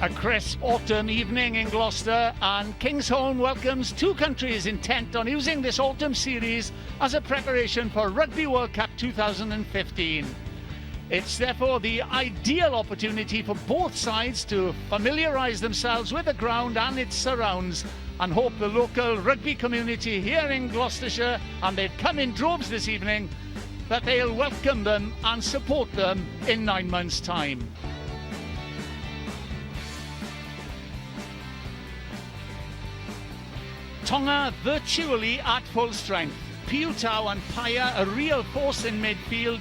A crisp autumn evening in Gloucester, and Kingsholm welcomes two countries intent on using this autumn series as a preparation for Rugby World Cup 2015. It's therefore the ideal opportunity for both sides to familiarise themselves with the ground and its surrounds, and hope the local rugby community here in Gloucestershire, and they've come in droves this evening, that they'll welcome them and support them in 9 months' time. Tonga virtually at full strength. Piutau and Paya a real force in midfield.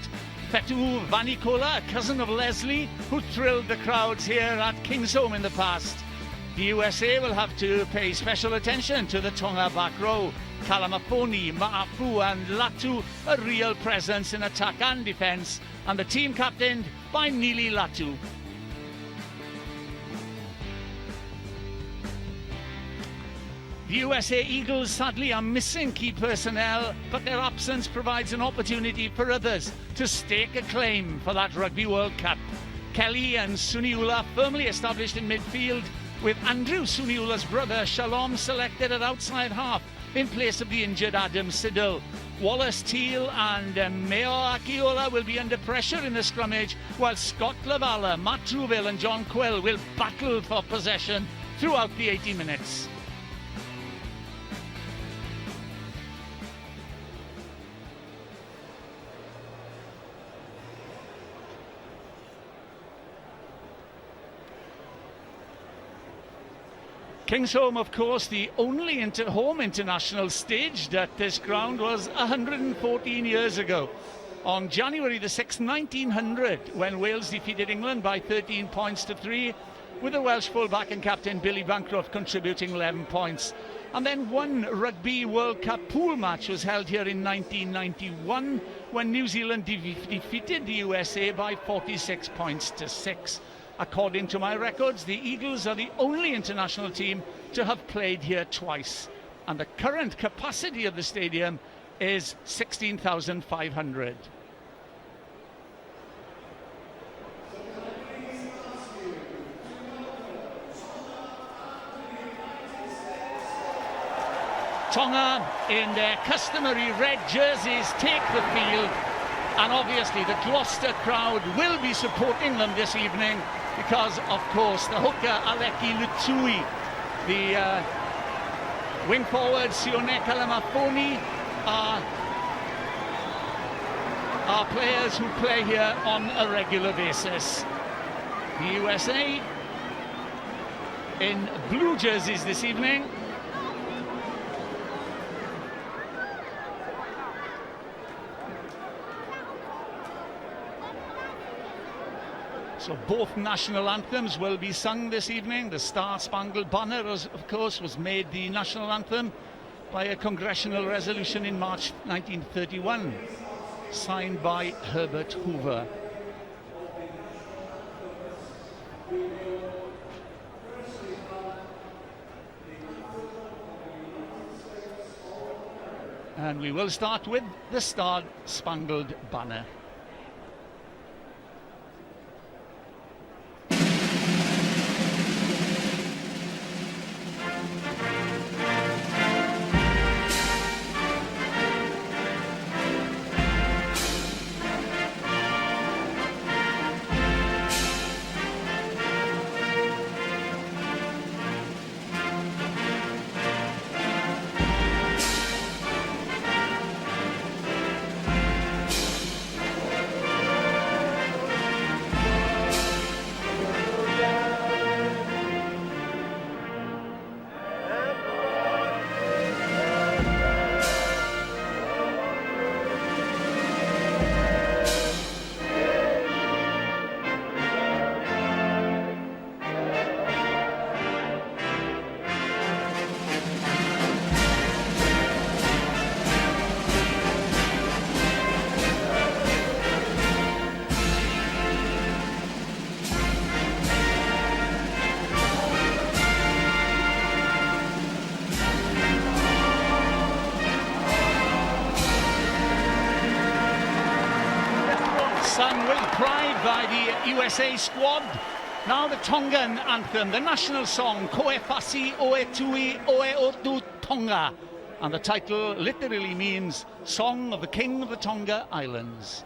Fetu Vanikola, a cousin of Leslie, who thrilled the crowds here at Kingsholm in the past. The USA will have to pay special attention to the Tonga back row. Kalamafoni, Ma'afu and Latu, a real presence in attack and defence, and the team captained by Nili Latu. The USA Eagles sadly are missing key personnel, but their absence provides an opportunity for others to stake a claim for that Rugby World Cup. Kelly and Suniula firmly established in midfield, with Andrew Suniula's brother Shalom selected at outside half in place of the injured Adam Siddle. Wallace Teal and Meo Akiola will be under pressure in the scrummage, while Scott Lavala, Matt Truville and John Quill will battle for possession throughout the 80 minutes. Kingsholm, of course, the only home international staged at this ground, was 114 years ago. On January the 6th, 1900, when Wales defeated England by 13 points to 3, with the Welsh fullback and captain Billy Bancroft contributing 11 points. And then one Rugby World Cup pool match was held here in 1991, when New Zealand defeated the USA by 46 points to 6. According to my records, the Eagles are the only international team to have played here twice, and the current capacity of the stadium is 16,500. Tonga, in their customary red jerseys, take the field, and obviously the Gloucester crowd will be supporting them this evening, because, of course, the hooker Aleki Lutui, the wing forward Sione Kalamafoni are players who play here on a regular basis. The USA in blue jerseys this evening. So both national anthems will be sung this evening. The Star Spangled Banner, of course, was made the national anthem by a congressional resolution in March 1931, signed by Herbert Hoover. And we will start with the Star Spangled Banner. Sung with pride by the USA squad, Now the Tongan anthem, the national song, Koe Fasi Oe Tui Oe Otu Tonga. And the title literally means Song of the King of the Tonga Islands.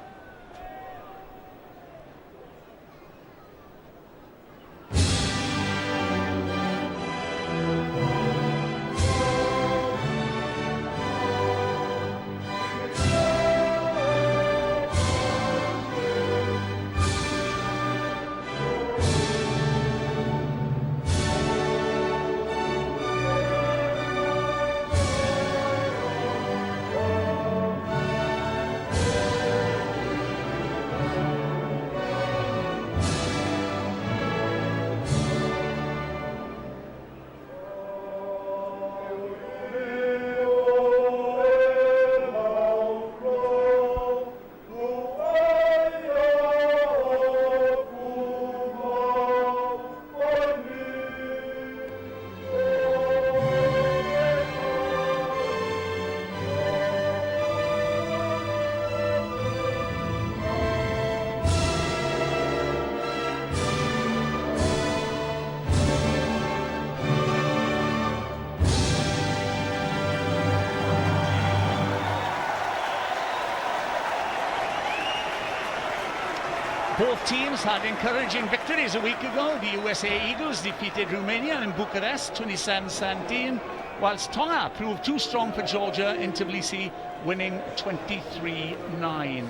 Both teams had encouraging victories a week ago. The USA Eagles defeated Romania in Bucharest 27-17, whilst Tonga proved too strong for Georgia in Tbilisi, winning 23-9.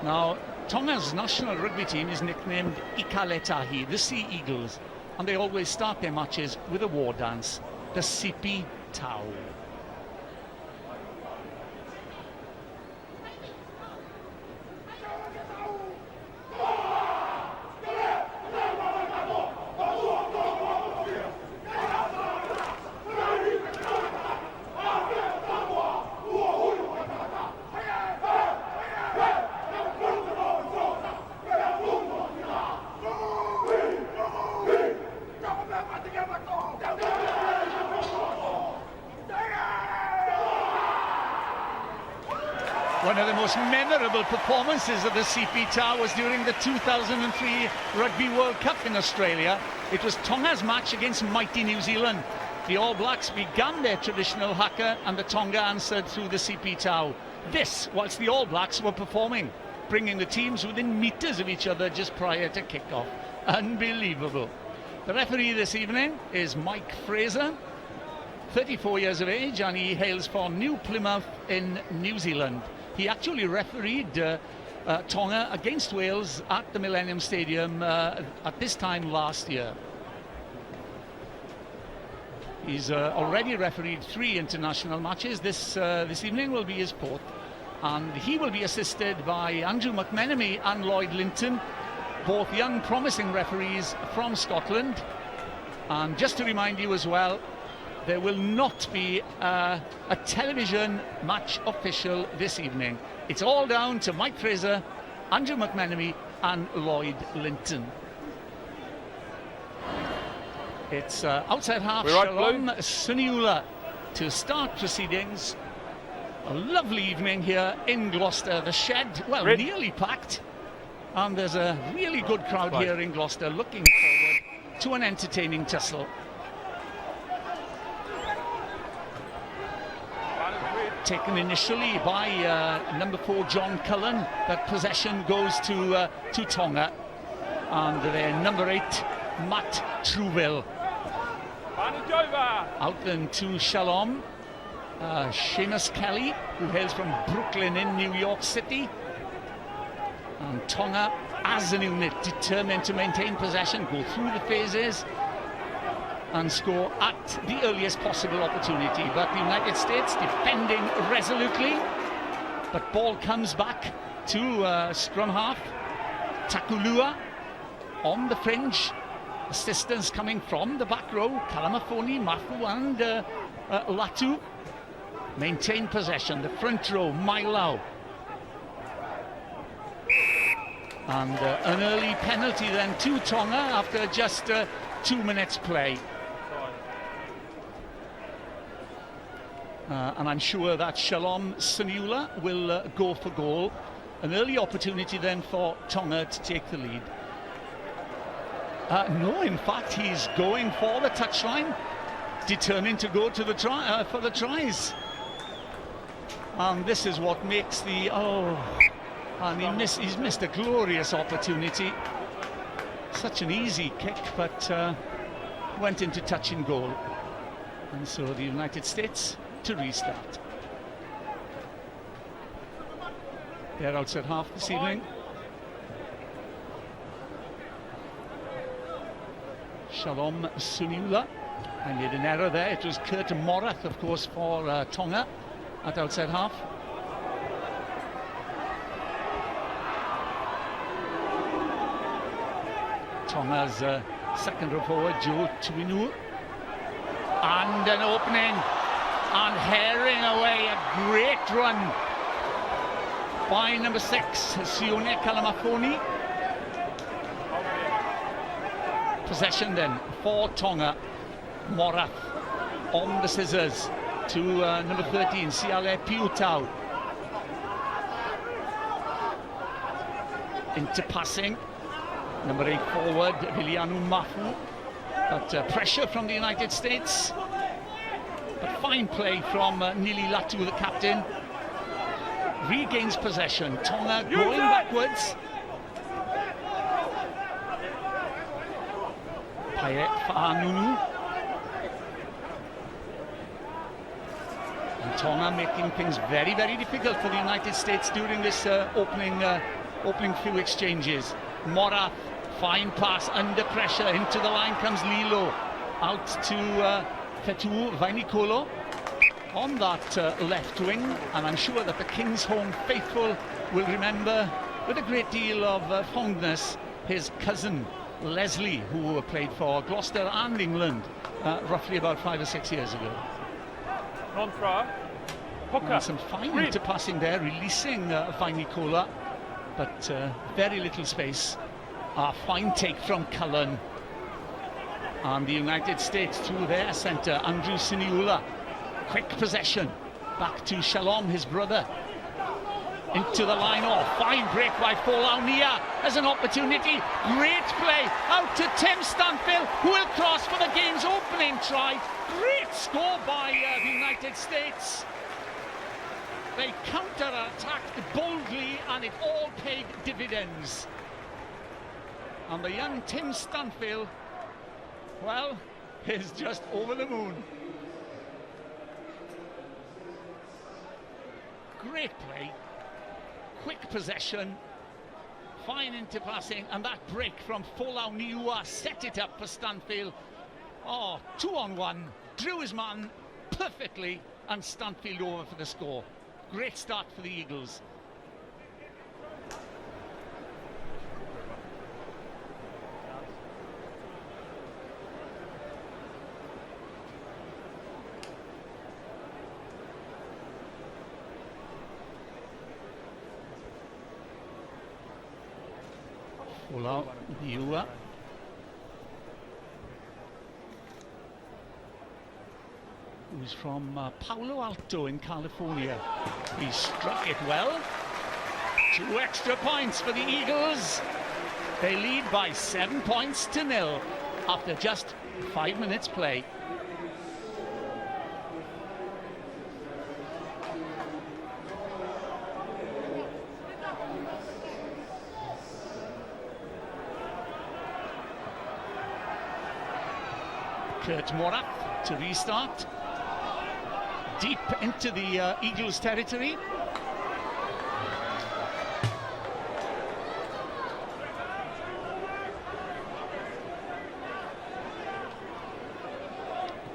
Now, Tonga's national rugby team is nicknamed Ikaletahi, the Sea Eagles, and they always start their matches with a war dance, the Sipi Tau. One of the most memorable performances of the CP Tau was during the 2003 Rugby World Cup in Australia. It was Tonga's match against mighty New Zealand. The All Blacks began their traditional haka and the Tonga answered through the CP Tau. This whilst the All Blacks were performing, bringing the teams within metres of each other just prior to kick-off. Unbelievable. The referee this evening is Mike Fraser, 34 years of age, and he hails from New Plymouth in New Zealand. He actually refereed Tonga against Wales at the Millennium Stadium at this time last year. He's already refereed 3 international matches. This evening will be his 4th. And he will be assisted by Andrew McMenemy and Lloyd Linton, both young promising referees from Scotland. And just to remind you as well, there will not be a television match official this evening. It's all down to Mike Fraser, Andrew McMenemy and Lloyd Linton. It's outside half, Shalom Suniula to start proceedings. A lovely evening here in Gloucester. The shed, well, nearly packed. And there's a really good crowd here in Gloucester looking forward to an entertaining tussle. Taken initially by number 4 John Cullen, that possession goes to Tonga, and their number 8 Matt Trouville. Out then to Shalom, Seamus Kelly, who hails from Brooklyn in New York City, and Tonga as an unit determined to maintain possession, go through the phases and score at the earliest possible opportunity. But the United States defending resolutely, but ball comes back to scrum half. Takulua on the fringe, assistance coming from the back row. Kalamafoni, Mafu and Latu maintain possession. The front row, Mailau, and an early penalty then to Tonga after just 2 minutes play. And I'm sure that Shalom Suniula will go for goal. An early opportunity then for Tonga to take the lead. No, in fact, he's going for the touchline, determined to go to the try for the tries. And this is what makes the and he's missed a glorious opportunity. Such an easy kick, but went into touch and goal. And so the United States to restart. They're outside half this evening. Shalom Suniula. I made an error there. It was Kurt Morath, of course, for Tonga at outside half. Tonga's second row forward, Joe Tuinu. And an opening. And herring away. A great run by number 6, Sione Kalamafoni. Possession then for Tonga. Morath on the scissors to number 13, Siale Piutau. Into passing. Number 8 forward, Vilianu Mafu. But pressure from the United States. But fine play from Nili Latu, the captain. Regains possession. Tonga going backwards. Pae Fa'anunu. And Tonga making things very, very difficult for the United States during this opening few exchanges. Morath, fine pass under pressure, into the line comes Lilo, out to Fetu Vainikolo on that left wing, and I'm sure that the King's Home faithful will remember with a great deal of fondness his cousin Leslie, who played for Gloucester and England roughly about 5 or 6 years ago. And some fine interpassing there, releasing Vainikolo, but very little space. A fine take from Cullen. And the United States to their centre, Andrew Siniula. Quick possession. Back to Shalom, his brother. Into the line off. Fine break by Folaunia. There's an opportunity. Great play out to Tim Stanfill, who will cross for the game's opening try. Great score by the United States. They counter-attacked boldly, and it all paid dividends. And the young Tim Stanfill, well, is just over the moon. Great play, quick possession, fine interpassing, and that break from Folaunia set it up for Stanfill. 2-on-1, drew his man perfectly, and Stanfill over for the score. Great start for the Eagles. Folaunia. Who's from Palo Alto in California. He struck it well. 2 extra points for the Eagles. They lead by 7 points to 0 after just 5 minutes play. Kurt Morath to restart. Deep into the Eagles' territory.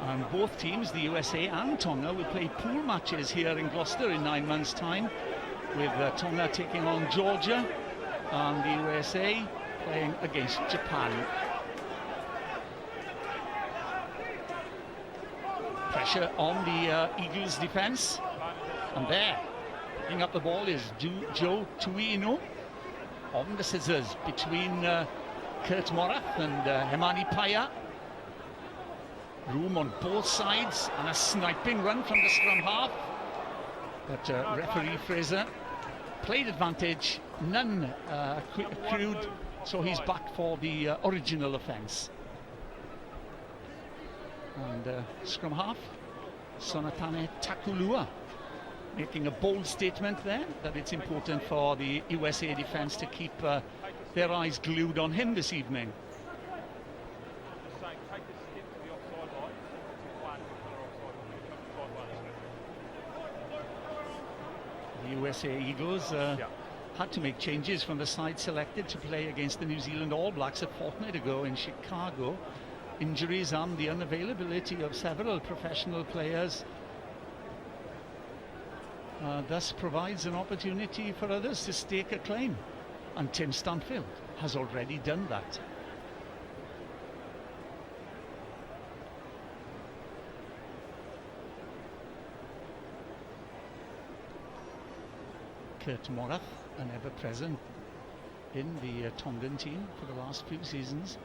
And both teams, the USA and Tonga, will play pool matches here in Gloucester in 9 months' time, with Tonga taking on Georgia and the USA playing against Japan. Pressure on the Eagles' defence, and there, picking up the ball is Joe Tuinu on the scissors between Kurt Morath and Hemani Paya. Room on both sides, and a sniping run from the scrum half, but referee Fraser played advantage, none accrued So he's back for the original offence. And scrum half, Sonatane Takulua, making a bold statement there that it's important for the USA defence to keep their eyes glued on him this evening. The USA Eagles had to make changes from the side selected to play against the New Zealand All Blacks a fortnight ago in Chicago. Injuries and the unavailability of several professional players thus provides an opportunity for others to stake a claim, and Tim Stanfield has already done that. Kurt Morath, an ever-present in the Tongan team for the last few seasons.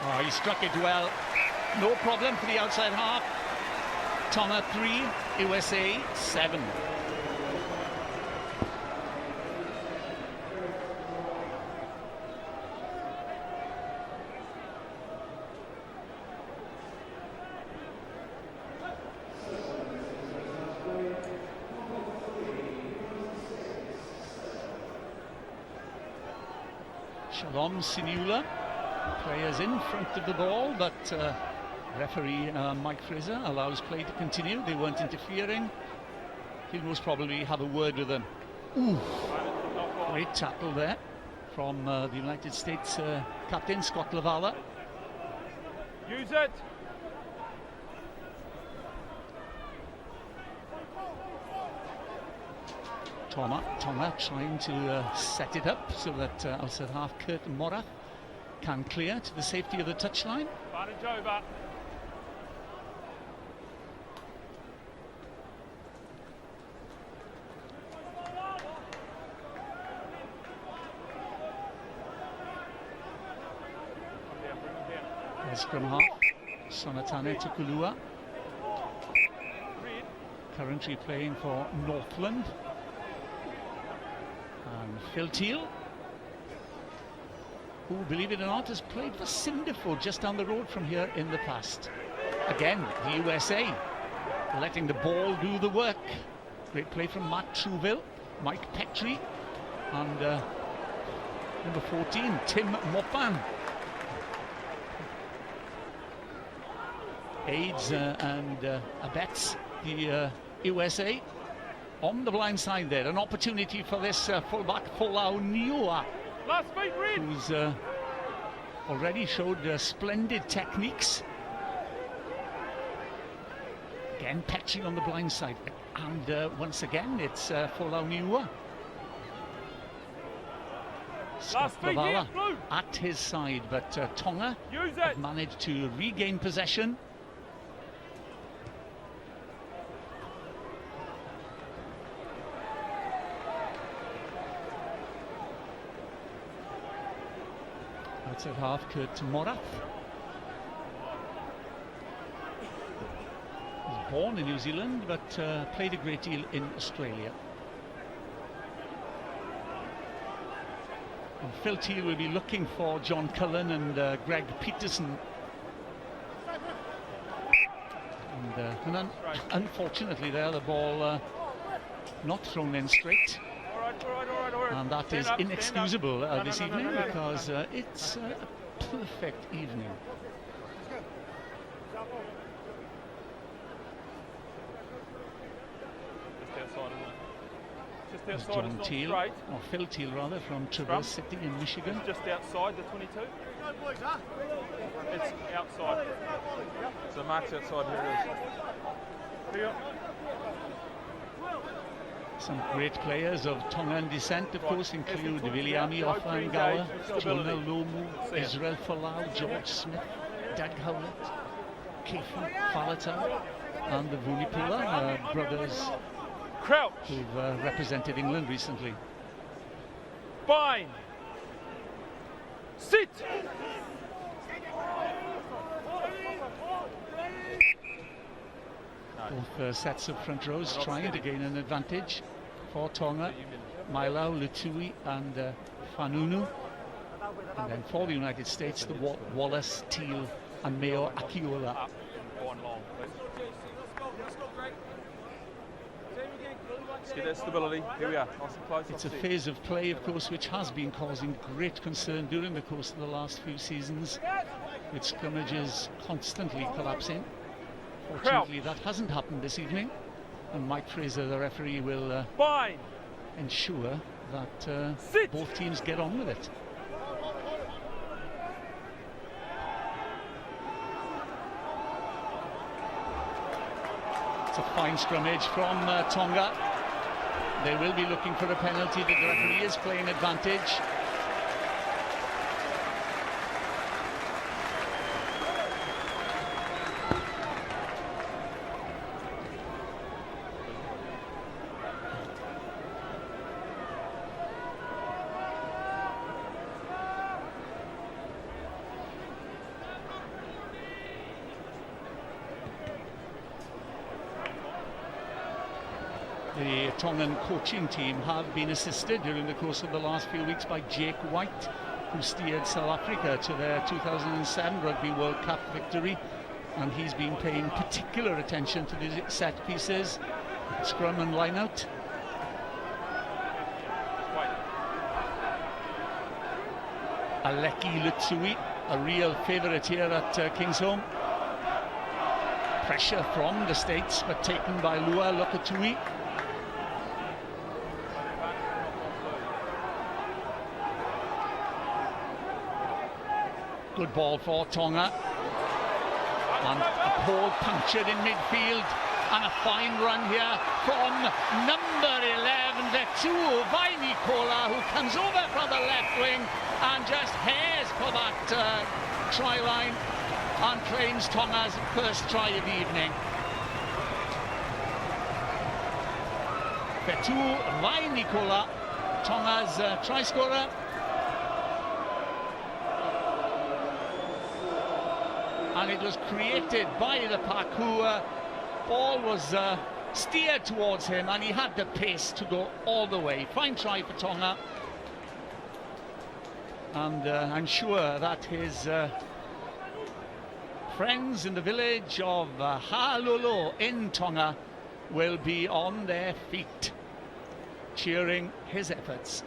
Oh, he struck it well. No problem for the outside half. Tonga 3, USA 7. Shalom Sinula, players in front of the ball, but referee Mike Fraser allows play to continue. They weren't interfering. He'll most probably have a word with them. Ooh, great tackle there from the United States captain Scott Lavala. Use it. Tonga trying to set it up so that outside half Kurt Morath can clear to the safety of the touchline. Advantage over. Scrum half, Sonatane Takulua, currently playing for Northland. And Phil Teal, who, believe it or not, has played for Cinderford just down the road from here in the past. Again, the USA letting the ball do the work. Great play from Matt Trouville, Mike Petrie, and number 14, Tim Mopan. Aids and abets the USA on the blind side there. An opportunity for this fullback Folau Niua, who's already showed splendid techniques. Again, Petrie on the blind side, and once again it's Folau Niua. Scott Lavala at his side, but Tonga have managed to regain possession. Outside half, Kurt Morath. He's born in New Zealand, but played a great deal in Australia. And Phil Teal will be looking for John Cullen and Greg Peterson. And unfortunately there, the ball not thrown in straight. And that is inexcusable this evening, because it's a perfect evening. Just outside, John Teal, or Phil Teal rather, from Traverse City in Michigan. It's just outside the 22. It's outside. So Mark's outside, here it is. Some great players of Tongan descent, of course, include Viliami Ofangawa, Jonah Lomu, Israel Folau, George Smith, Doug Howlett, Keefe Falatau, and the Vunipula brothers who've represented England recently. Fine. Sit! Both sets of front rows trying to gain an advantage for Tonga. Mailau, Lutui and Fanunu. And then for the United States, the Wallace, Teal and Mayo Akiola. Let's get that stability. Here we are, nice and close. It's a phase of play, of course, which has been causing great concern during the course of the last few seasons, with scrimmages constantly collapsing. Fortunately, that hasn't happened this evening, and Mike Fraser, the referee, will ensure that both teams get on with it. It's a fine scrummage from Tonga. They will be looking for a penalty. The referee is playing advantage. The Tongan coaching team have been assisted during the course of the last few weeks by Jake White, who steered South Africa to their 2007 Rugby World Cup victory, and he's been paying particular attention to the set pieces, scrum and line out. Aleki Lutsui, a real favourite here at Kingsholm. Pressure from the States, but taken by Lua Lokatui. Good ball for Tonga, and a pole punctured in midfield, and a fine run here from number 11, Vetu Vainikola, who comes over from the left wing and just hairs for that try line and claims Tonga's first try of the evening. Vetu Vainikola, Tonga's try scorer. And it was created by the pack, who ball was steered towards him, and he had the pace to go all the way. Fine try for Tonga, and I'm sure that his friends in the village of Halolo in Tonga will be on their feet cheering his efforts.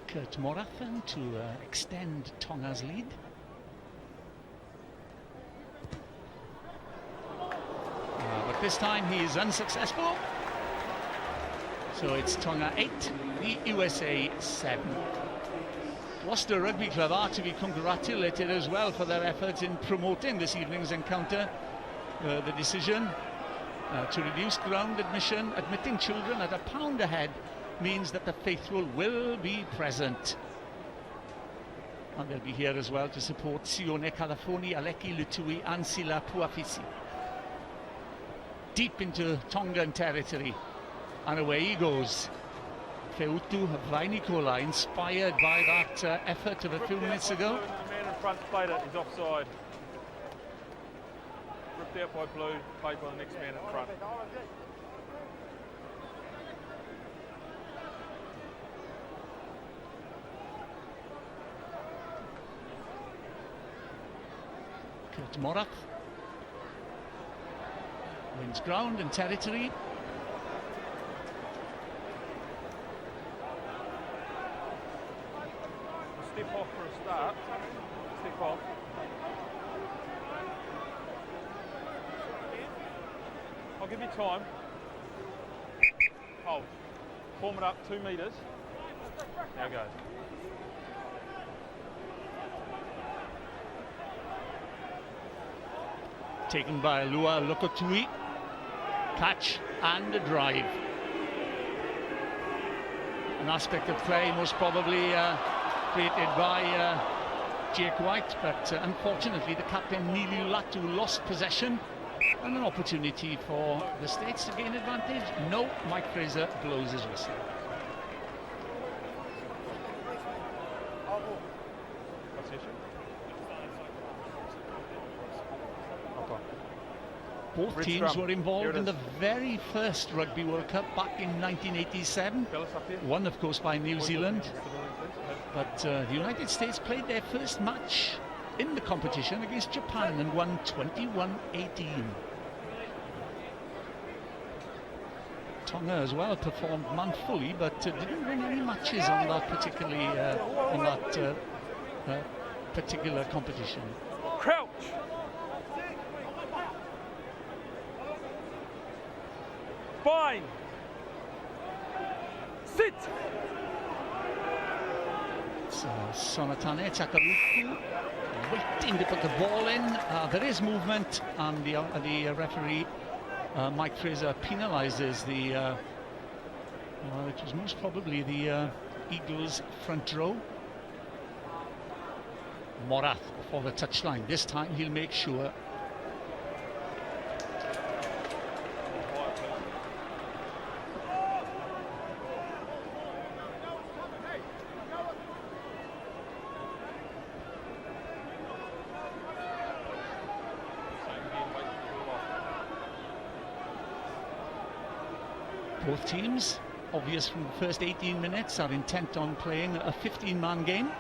Kurt Morathan to extend Tonga's lead. But this time he is unsuccessful. So it's Tonga 8, the USA 7. Gloucester Rugby Club are to be congratulated as well for their efforts in promoting this evening's encounter. The decision to reduce ground admitting children at £1 a head, means that the faithful will be present, and they'll be here as well to support Sione Kalafoni, Aleki Lutui and Sila Puafisi. Deep into Tongan territory, and away he goes. Feutu Vainikola, inspired by that effort of a few minutes ago. The man in front played it, he's offside. Ripped out by blue, played by the next man in front. Kurt Morath wins ground and territory. Stiff off for a start. Stiff off. I'll give you time. Hold. Form it up 2 metres. Now go. Taken by Lua Lokotui. Catch and a drive. An aspect of play most probably created by Jake White, but unfortunately the captain Nili Latu lost possession and an opportunity for the States to gain advantage. No, Mike Fraser blows his whistle. What's the issue? Both Red teams scrum. were involved Here in it the is. very first Rugby World Cup back in 1987. Fellas up here. Won, of course, by New Zealand. But But the United States played their first match in the competition against Japan and won 21-18. Tonga as well performed manfully, but didn't win any matches on that particular competition. crouch. Spine. Sit. So Sonatane Takaruku waiting to put the ball in. There is movement, and the referee Mike Fraser penalises the well, it was most probably the Eagles front row. Morath for the touchline. This time he'll make sure. Both teams, obvious from the first 18 minutes, are intent on playing a 15-man game.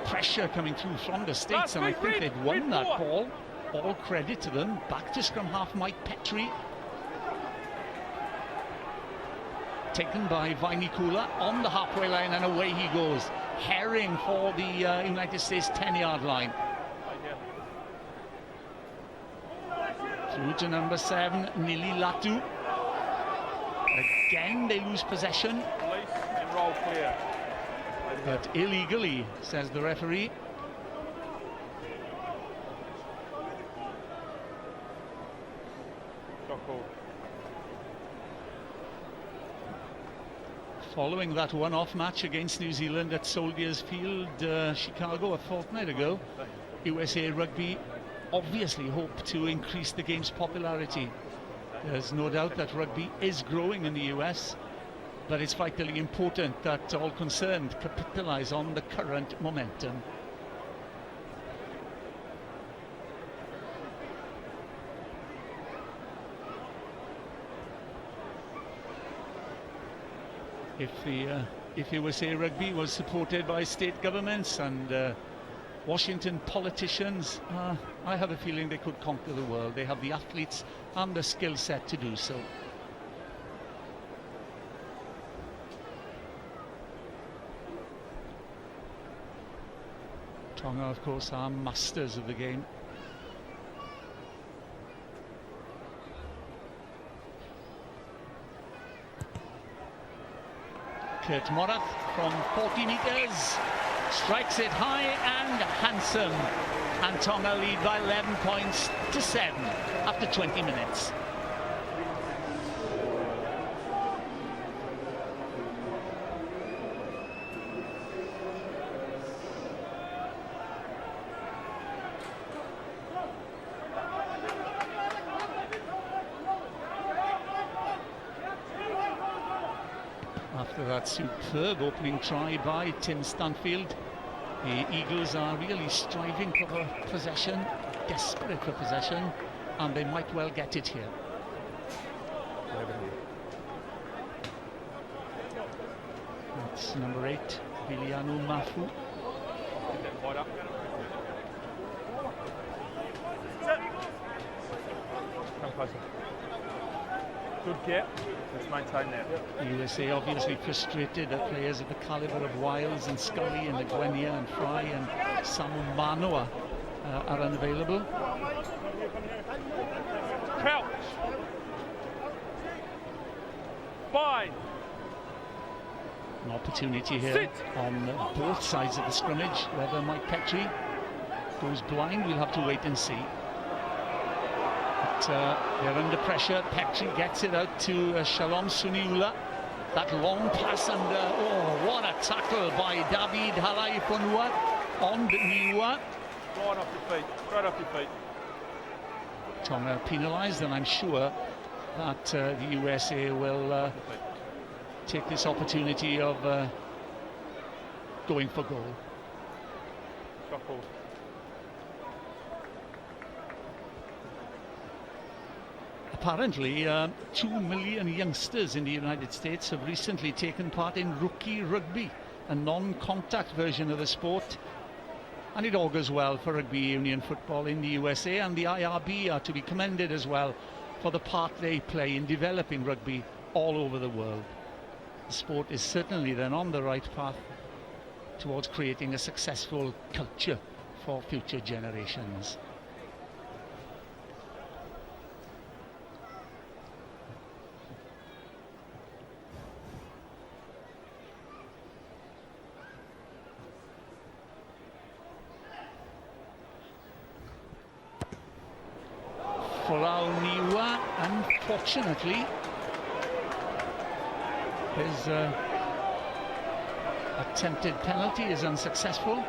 Pressure coming through from the States, and I think they've won that ball. All credit to them. Back to scrum half Mike Petrie. Taken by Vainikula on the halfway line, and away he goes. Herring for the United States 10-yard line. Through to number 7, Nili Latu. Again, they lose possession. Release and roll clear. But illegally, says the referee. Shot called. Following that one-off match against New Zealand at Soldiers Field, Chicago, a fortnight ago, USA Rugby obviously hope to increase the game's popularity. There's no doubt that rugby is growing in the US, but it's vitally important that all concerned capitalise on the current momentum. If USA Rugby was supported by state governments and Washington politicians, I have a feeling they could conquer the world. They have the athletes and the skill set to do so. Tonga, of course, are masters of the game. Kurt Morath from 40 metres strikes it high and handsome, and Tonga lead by 11 points to 7 after 20 minutes. After that superb opening try by Tim Stanfield, the Eagles are really striving for possession, desperate for possession, and they might well get it here. That's number 8, Vilianu Mafu. Get that wide up. Come closer. Good get. Let's maintain that. The USA obviously frustrated that players of the calibre of Wiles and Scully and Aguenia and Fry and Samu Manoa are unavailable. Couch. Fine. An opportunity here on both sides of the scrimmage. Whether Mike Petrie goes blind, we'll have to wait and see. But they're under pressure. Petrie gets it out to Shalom Suniula. That long pass and oh, what a tackle by David Halaifonua on Niua. Right off your feet. Straight off your feet. Tonga penalised, and I'm sure that the USA will take this opportunity of going for goal. Shuffle. Apparently, 2 million youngsters in the United States have recently taken part in Rugby, a non-contact version of the sport. And it augurs well for rugby union football in the USA, and the IRB are to be commended as well for the part they play in developing rugby all over the world. The sport is certainly then on the right path towards creating a successful culture for future generations. Folau Niua, unfortunately, his attempted penalty is unsuccessful.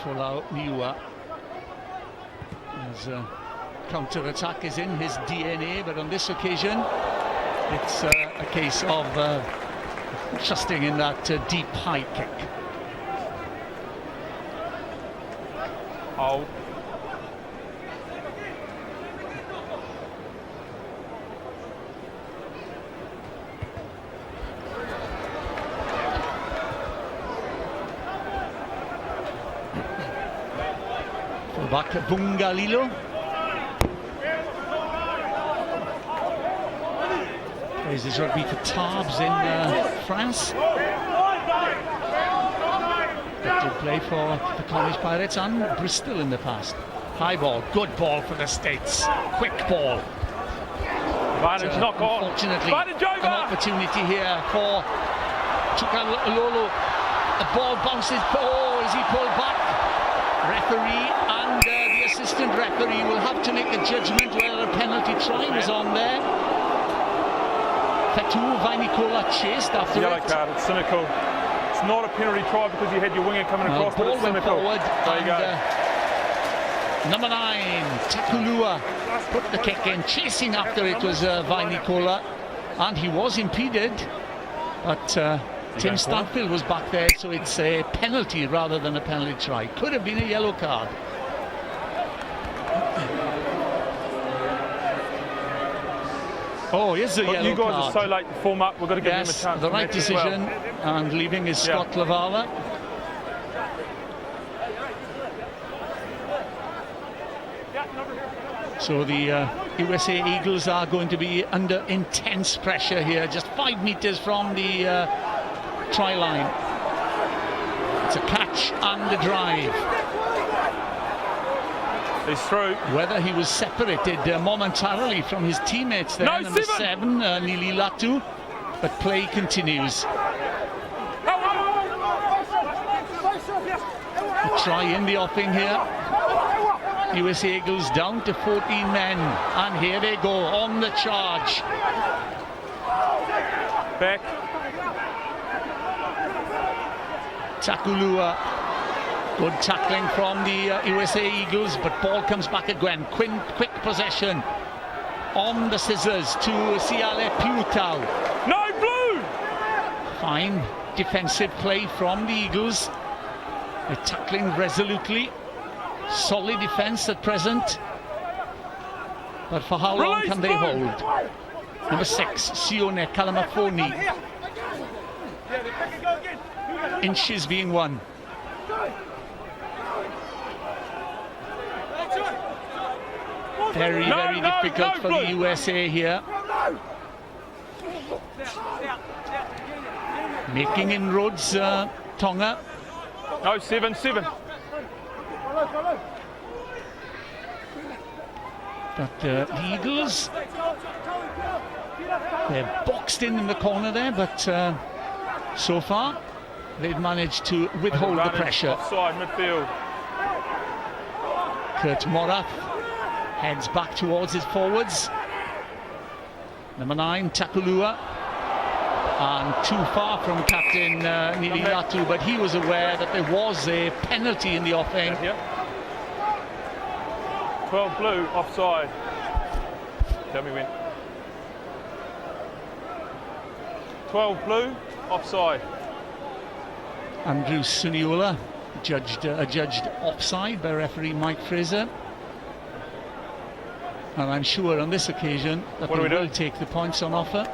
Folau Niua, as counter-attack is in his DNA, but on this occasion it's a case of trusting in that deep high kick. Hold. Fullback Bungalilo. Plays his rugby for Tarbes in France. But did play for the Cornish Pirates and Bristol in the past. High ball, good ball for the States. Quick ball. Advantage not gone. Unfortunately, an opportunity here for Tukalolo. The ball bounces. Oh, is he pulled back? Referee and the assistant referee will have to make a judgment whether a penalty try was on there. Fetu Vainikola chased after Yellow it. card, it's cynical. It's not a penalty try because you had your winger coming across, but it's cynical. Forward, there you go. Number 9, Takulua, put the kick in. Chasing after it was Vainikola, and he was impeded, but Tim Stanfield was back there, so it's a penalty rather than a penalty try. Could have been a yellow card. Oh, here's a yellow card. You guys are so late to form up, we've got to give him a chance. The right decision, and leaving is Scott Lavala. So the USA Eagles are going to be under intense pressure here, just 5 meters from the try line. It's a catch and a drive. He's through. Whether he was separated momentarily from his teammates there, number 7, Nili Latu, but play continues. A try in the offing here. USA Eagles down to 14 men, and here they go on the charge. Back. Takulua, good tackling from the USA Eagles, but ball comes back again. Quick possession on the scissors to Siale Piutau. No, blue! Fine defensive play from the Eagles. They're tackling resolutely. Solid defence at present. But for how long can they hold? Number 6, Sione Kalamafoni. inches being won. Very, very difficult for the USA here. Making inroads, Tonga. No, 7-7. But the Eagles, they're boxed in the corner there, but so far they've managed to withhold the pressure. Offside midfield. Kurt Morath heads back towards his forwards. Number 9, Takulua. And too far from captain Nililatu, but he was aware that there was a penalty in the offing. Yeah. 12 blue, offside. Tell me when. 12 blue, offside. Andrew Suniola judged offside by referee Mike Fraser. And I'm sure on this occasion that they will take the points on offer.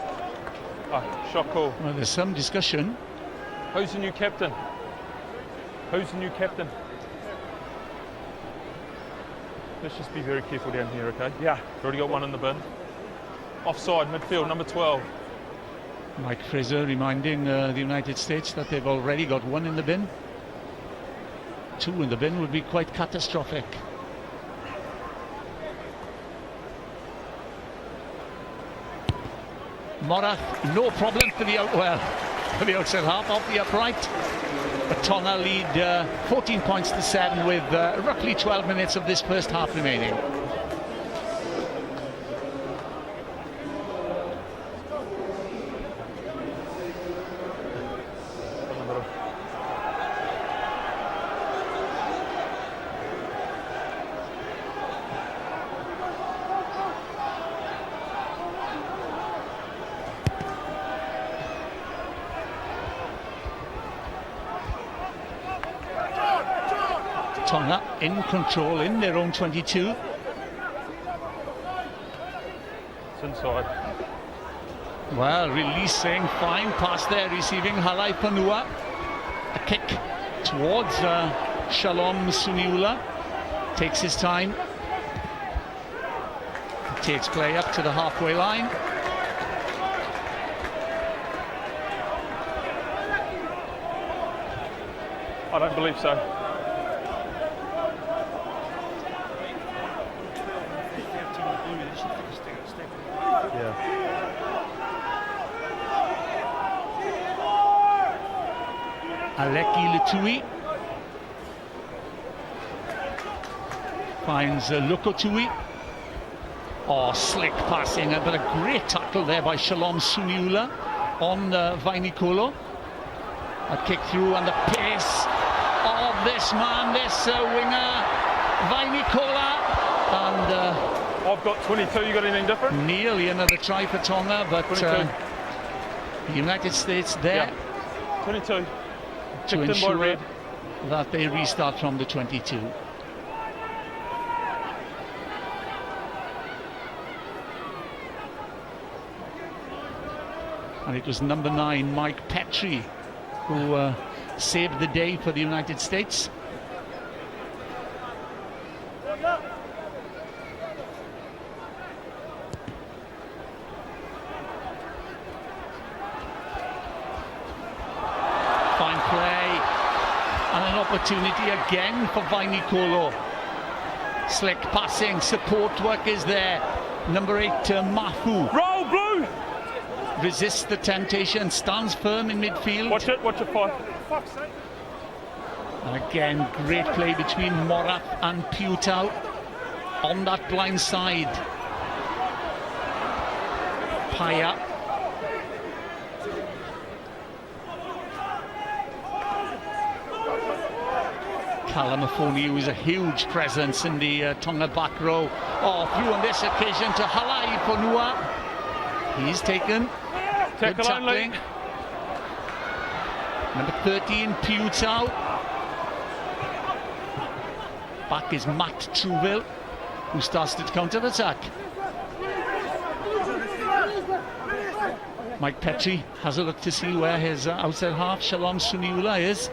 Shot call. Well, there's some discussion. Who's the new captain? Who's the new captain? Let's just be very careful down here, okay? Yeah. We've already got one in the bin. Offside, midfield, number 12. Mike Fraser reminding the United States that they've already got one in the bin. 2 in the bin would be quite catastrophic. Morath, no problem for the for the outside half off the upright. But Tonga lead 14 points to 7 with roughly 12 minutes of this first half remaining. Tonga in control in their own 22. It's inside. Well, releasing, fine pass there, receiving Halai Panua. A kick towards Shalom Suniula. Takes his time. Takes play up to the halfway line. I don't believe so. Aleki Letui finds Lokotui. Oh, slick passing, but a great tackle there by Shalom Suniula on Vainikolo. A kick through and the pace of this man, this winger, Vainikola. And I've got 22, you got anything different? Nearly another try for Tonga, but the United States there. Yeah. 22. To ensure that they restart from the 22. And it was number 9, Mike Petrie, who saved the day for the United States. Opportunity again for Vainikolo. Slick passing, support work is there. Number 8, Mafu. Roll blue! Resists the temptation, stands firm in midfield. Watch it, 5. And again, great play between Morath and Piutau on that blind side. Paya. Kalamafoni, who is a huge presence in the Tonga back row. Oh, through on this occasion to Halai Ponua. He's taken. Good tackling. Number 13, Piutau. Back is Matt Trouville, who starts to counter-attack. Mike Petrie has a look to see where his outside half, Shalom Suniula, is.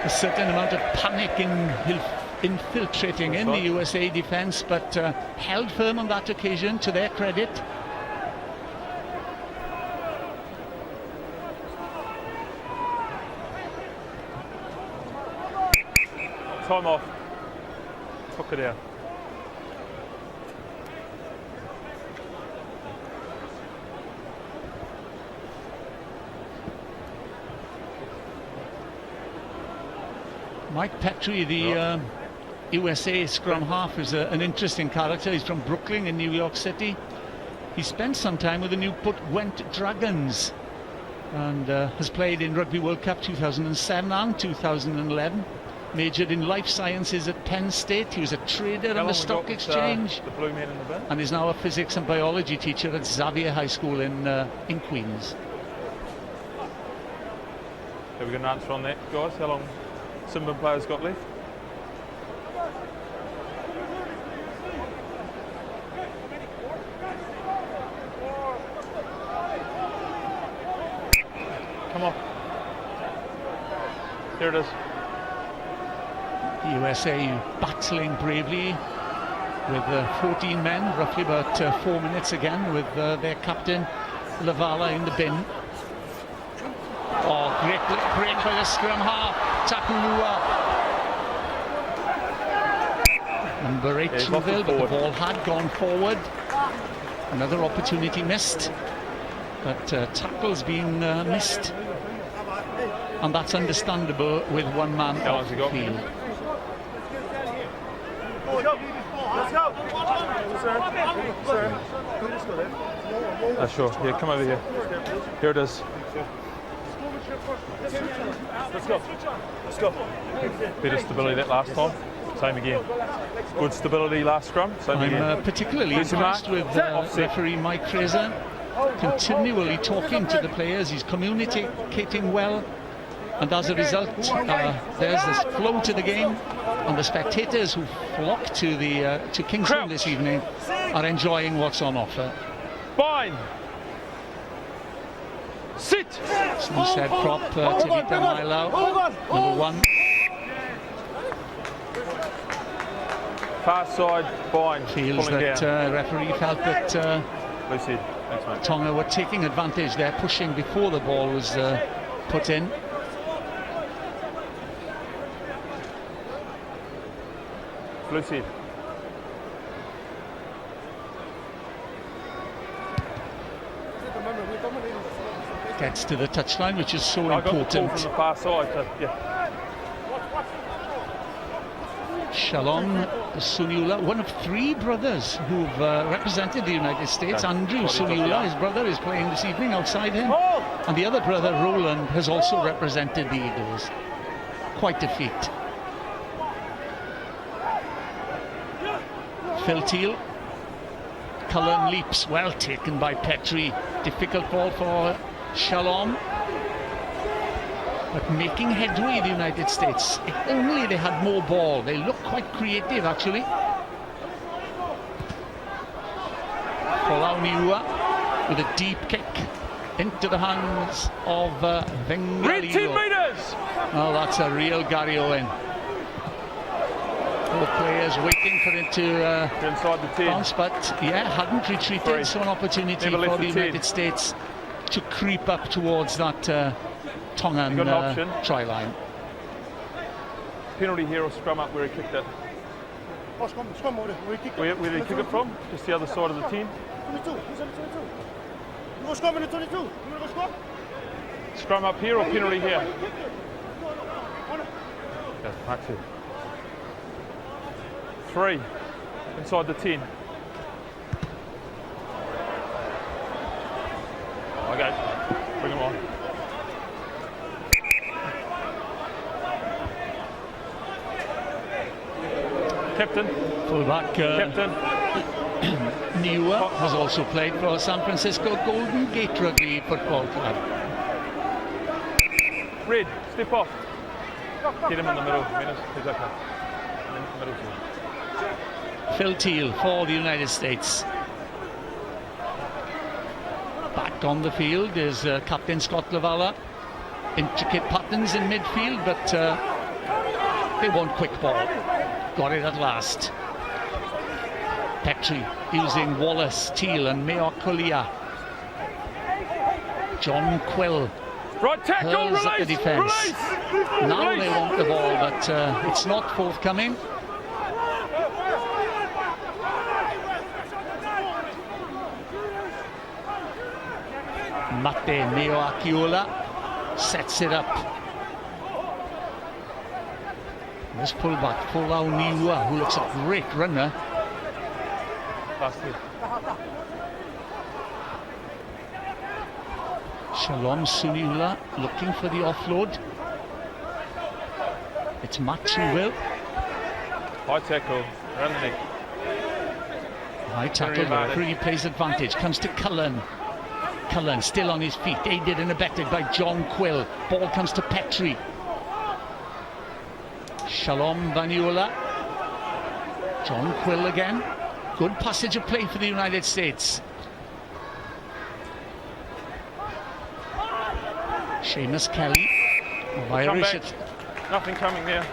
A certain amount of panic infiltrating in the USA defence, but held firm on that occasion, to their credit. Time off. Took it out. Mike Petrie, the USA scrum half, is an interesting character. He's from Brooklyn in New York City. He spent some time with the Newport Gwent Dragons and has played in Rugby World Cup 2007 and 2011. Majored in life sciences at Penn State. He was a trader on the stock exchange, the blue man in the bin, and is now a physics and biology teacher at Xavier High School in Queens. Have we got an answer on that, guys? How long Simban players got left? Come on. Here it is. The USA battling bravely with 14 men, roughly about 4 minutes again, with their captain Lavala in the bin. Oh, great break by the scrum half, Takulua. Number 8 Truville, but the ball had gone forward. Another opportunity missed, but tackles being missed, and that's understandable with one man off the field. Let's go. Sure. Yeah, come over here. Here it is. Let's go. Let's go. Bit of stability that last time. Same again. Good stability last scrum. Same again. I'm particularly impressed with referee Mike Fraser, continually talking to the players. He's communicating well, and as a result, there's this flow to the game, and the spectators who flock to the to Kingston this evening are enjoying what's on offer. Bind. Sit. Smith said prop Tivita Milo, number 1. Far side, bind. Feels that referee felt that Thanks, mate. Tonga were taking advantage there, pushing before the ball was put in. Blue seed. Gets to the touchline, which is so I got the important. ball from the far side. Yeah. Shalom Suniula, one of 3 brothers who've represented the United States. Andrew Suniula, his brother, is playing this evening outside him. And the other brother, Roland, has also represented the Eagles. Quite a feat. Phil Teal. Cullen leaps, well taken by Petrie. Difficult ball for Shalom. But making headway, the United States. If only they had more ball. They look quite creative, actually. Niua with a deep kick into the hands of Vengalio. 18 metres! Oh, that's a real Gary Owen. All players waiting for it to inside the 10. bounce, but yeah, hadn't retreated. 3. So an opportunity for the United States to creep up towards that Tongan try line. Penalty here or scrum up where he kicked it. Oh, scrum over there. Where Where did he kick it from? Just the other side of the 10. 22. He's on the 22. You go scrum in the 22. You want to go scrum? Scrum up here or penalty here? Yeah, that's it. 3. Inside the 10. Okay. Bring him on. Captain. Fullback Captain. Niua has also played for San Francisco Golden Gate Rugby Football Club. Red, step off. Get him in the middle. He's okay. In the middle. Phil Teal for the United States. Back on the field is Captain Scott Lavala. Intricate patterns in midfield, but they want quick ball. Got it at last. Petrie using Wallace, Teal and Meokulia. John Quill Right tackle, hurls at the release, defence. release, Now release. they want the ball, but it's not forthcoming. Mate Meoakiola sets it up. This pullback, Folau Niua, who looks a great runner. Pass it. Shalom Suniula looking for the offload. It's Matsuwil. High tackle, around the neck. High tackle, referee plays advantage. Comes to Cullen. Cullen still on his feet, aided and abetted by John Quill. Ball comes to Petrie. Shalom Vaniula. John Quill again. Good passage of play for the United States. Seamus Kelly of Irish. back. Nothing coming there.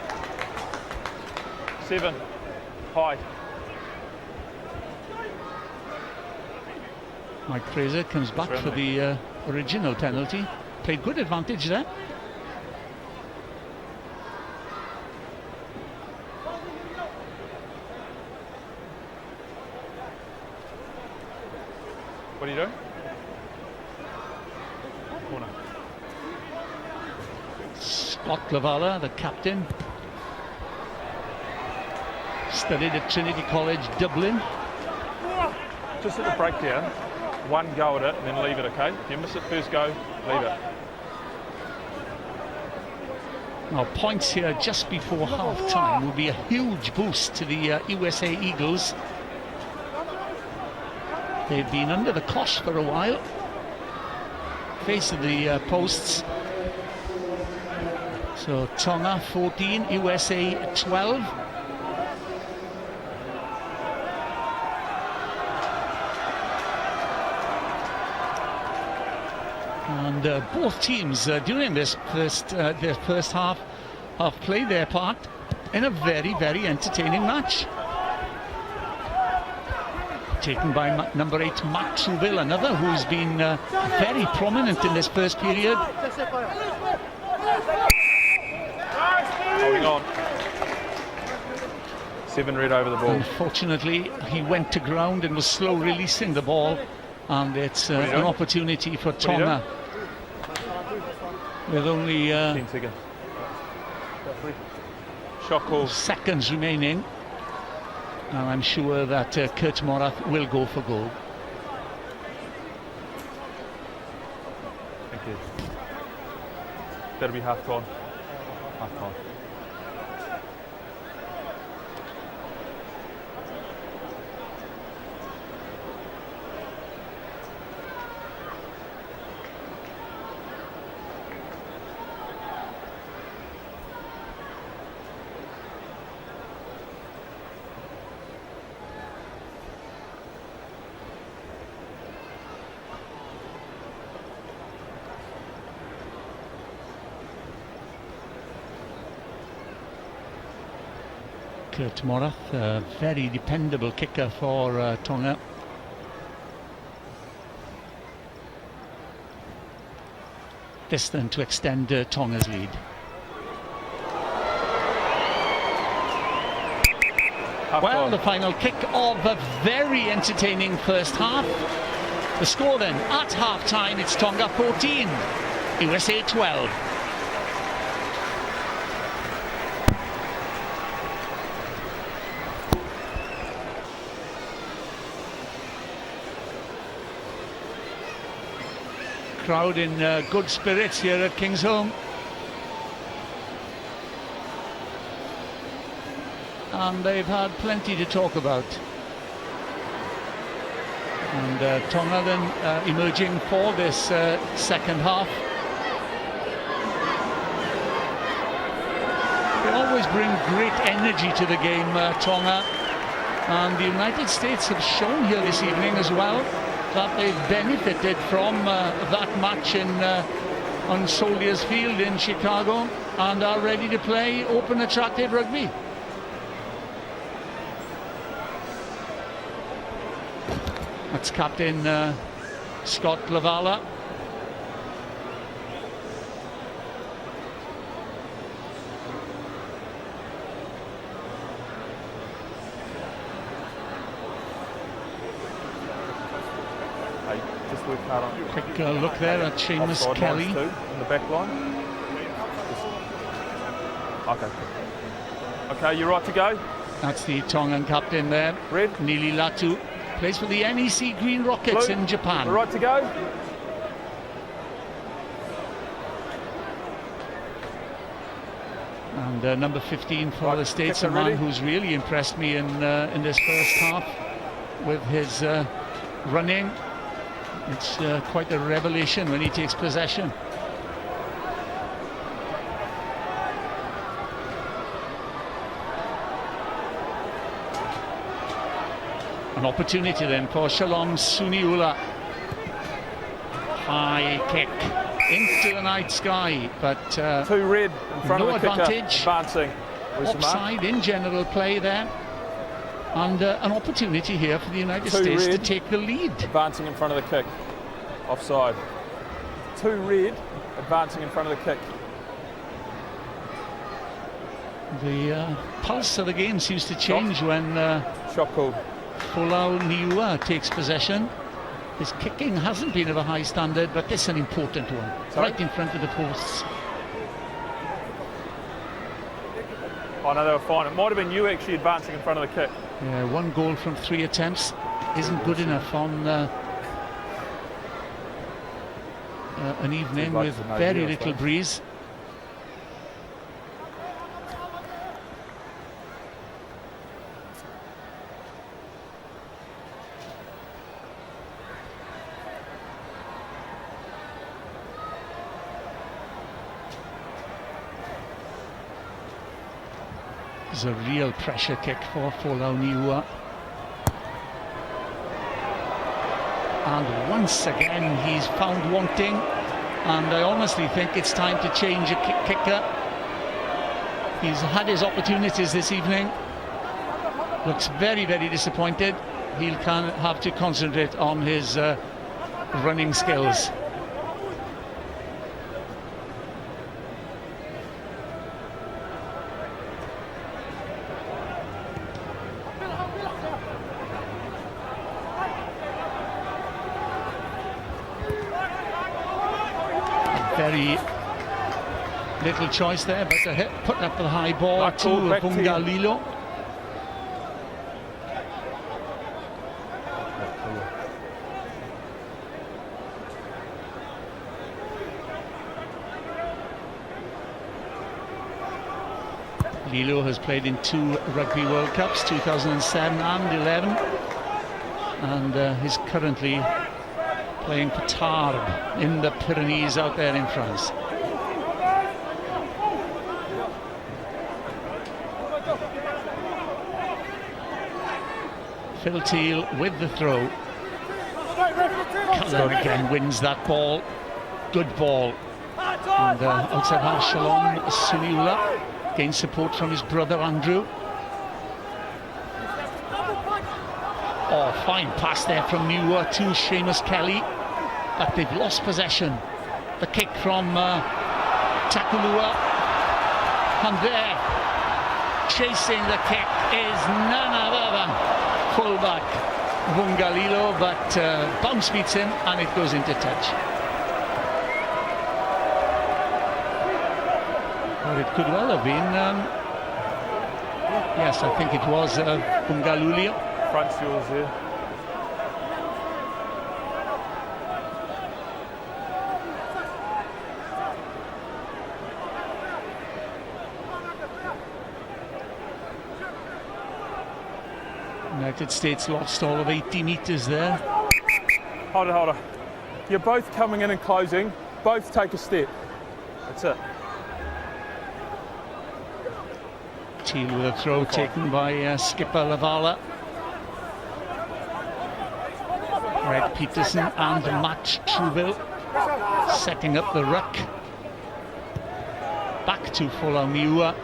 7. High. Mike Fraser comes back for the original penalty. Played good advantage there. What are you doing? Corner. Scott Lavala, the captain, studied at Trinity College, Dublin. Just at the breakdown, one go at it and then leave it, okay? If you miss it first go, leave it. Now, points here just before half-time will be a huge boost to the USA Eagles. They've been under the cosh for a while. Face of the posts. So Tonga 14, USA 12. And both teams during this their first half have played their part in a very, very entertaining match. Taken by number 8 Matt Trouville, another who's been very prominent in this first period. Holding on. 7 red over the ball. Unfortunately, he went to ground and was slow releasing the ball, and it's an opportunity for Tonga. With only 10 seconds. Shot call. seconds remaining, and I'm sure that Kurt Morath will go for goal. Thank you. That'll be half time. Half time. Kurt Morath, a very dependable kicker for Tonga. Destined to extend Tonga's lead. Well, the final kick of a very entertaining first half. The score then, at half-time, it's Tonga 14, USA 12. Crowd in good spirits here at Kingsholm. And they've had plenty to talk about. And Tonga then emerging for this second half. They always bring great energy to the game, Tonga. And the United States have shown here this evening as well that they've benefited from that match on Soldiers Field in Chicago and are ready to play open, attractive rugby. That's captain Scott Lavala. Just work hard on. Quick look there at Seamus Offside Kelly. lines too, in the back line. Okay. Okay, you're right to go. That's the Tongan captain there. Red. Nili Latu plays for the NEC Green Rockets Blue. in Japan. We're right to go. And number 15 for Right, the States, a kicker man ready. who's really impressed me in this first half with his running. It's quite a revelation when he takes possession. An opportunity then for Shalom Suniula. High kick into the night sky, but Two red in front no of the kicker. advantage. Advancing. Where's the mark? Offside in general play there. And an opportunity here for the United Two States to red. take the lead. Advancing in front of the kick. Offside. Two red. Advancing in front of the kick. The pulse of the game seems to change when Shot called. Folau Niua takes possession. His kicking hasn't been of a high standard, but this is an important one. Sorry? Right in front of the posts. Oh no, they were fine. It might have been you actually advancing in front of the kick. Yeah, 1 goal from 3 attempts isn't good enough on an evening like with to know very you, I little suppose. breeze. It's a real pressure kick for Folau Niua. And once again he's found wanting, and I honestly think it's time to change a kicker. He's had his opportunities this evening. Looks very, very disappointed. He'll have to concentrate on his running skills. Very little choice there, but a hit, putting up the high ball Back to ball, back Bunga team. Lilo. Lilo has played in 2 Rugby World Cups, 2007 and 11, and is currently playing for Tarbes in the Pyrenees out there in France. Phil Teal with the throw. Cullen again wins that ball. Good ball. And outside half, Shalom Suniula gains support from his brother Andrew. Oh, fine pass there from Niua to Seamus Kelly, but they've lost possession. The kick from Takulua, and there, chasing the kick is none other than fullback Vungalilo, but bounce beats him and it goes into touch. But it could well have been, yes, I think it was Vungalulio. Front's yours there. United States lost all of 80 metres there. Hold it, hold it. You're both coming in and closing. Both take a step. That's it. Teal with a throw taken by skipper Lavala. Fred Peterson and Matt Truville setting up the ruck. Back to Folaumiua.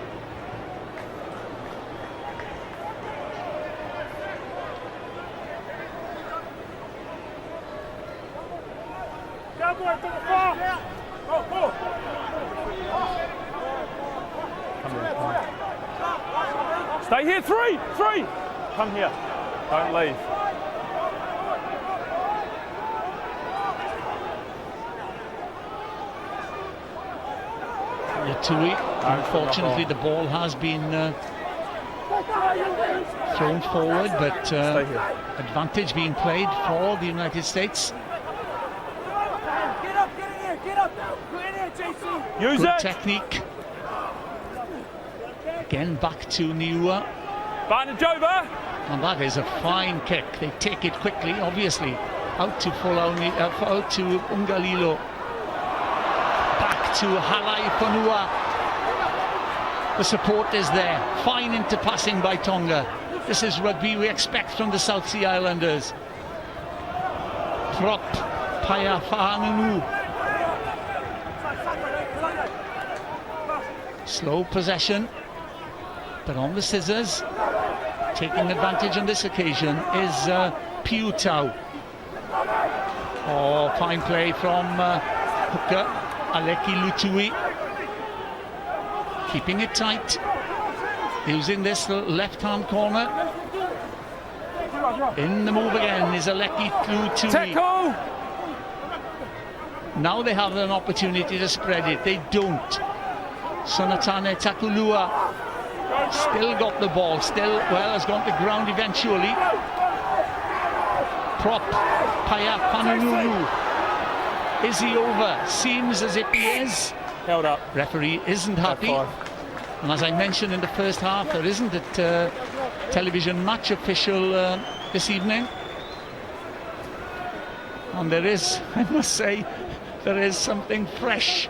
Stay here, three. Come here, don't leave. Tui. Unfortunately, the ball has been thrown forward, but advantage being played for the United States. Use Good it. technique. Again, back to Niua. And that is a fine kick. They take it quickly, obviously. Out to out to Ungalilo. Back to Halai Ponua. The support is there. Fine interpassing by Tonga. This is rugby we expect from the South Sea Islanders. Prop Paya Fa'anunu. Slow possession, but on the scissors. Taking advantage on this occasion is Piutau. Oh, fine play from hooker Aleki Lutui. Keeping it tight. Using this left-hand corner. In the move again is Aleki Lutui. Now they have an opportunity to spread it. They don't. Sonatane Takulua still got the ball, has gone to ground eventually. Prop Paya Panununu. Is he over? Seems as if he is. Held up. Referee isn't happy. And as I mentioned in the first half, there isn't a television match official this evening. And there is, I must say, there is something fresh,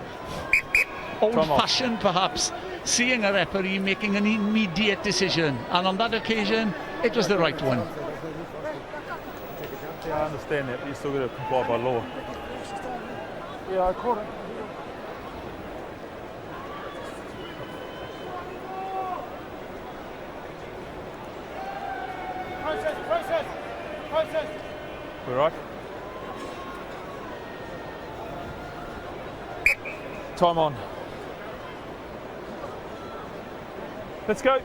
old-fashioned perhaps, seeing a referee making an immediate decision. And on that occasion, it was the right one. Yeah, I understand that, but you're still going to comply by law. Yeah, I caught it. Process. We're right. Time on. Let's go.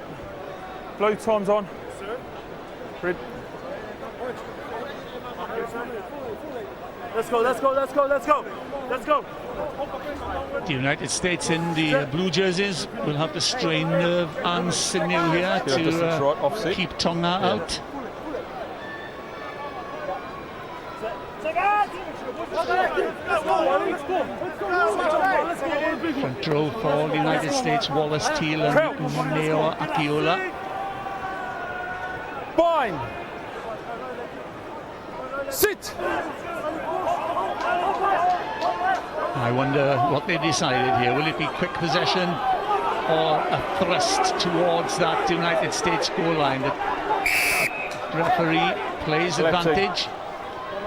Blue, time's on. Sir? Red. Let's go. The United States in the blue jerseys will have to strain nerve and sinew here to keep Tonga out. Front row for the United States, Wallace Teal and Neo Akiola. Bind. Sit. I wonder what they decided here. Will it be quick possession or a thrust towards that United States goal line? The referee plays advantage,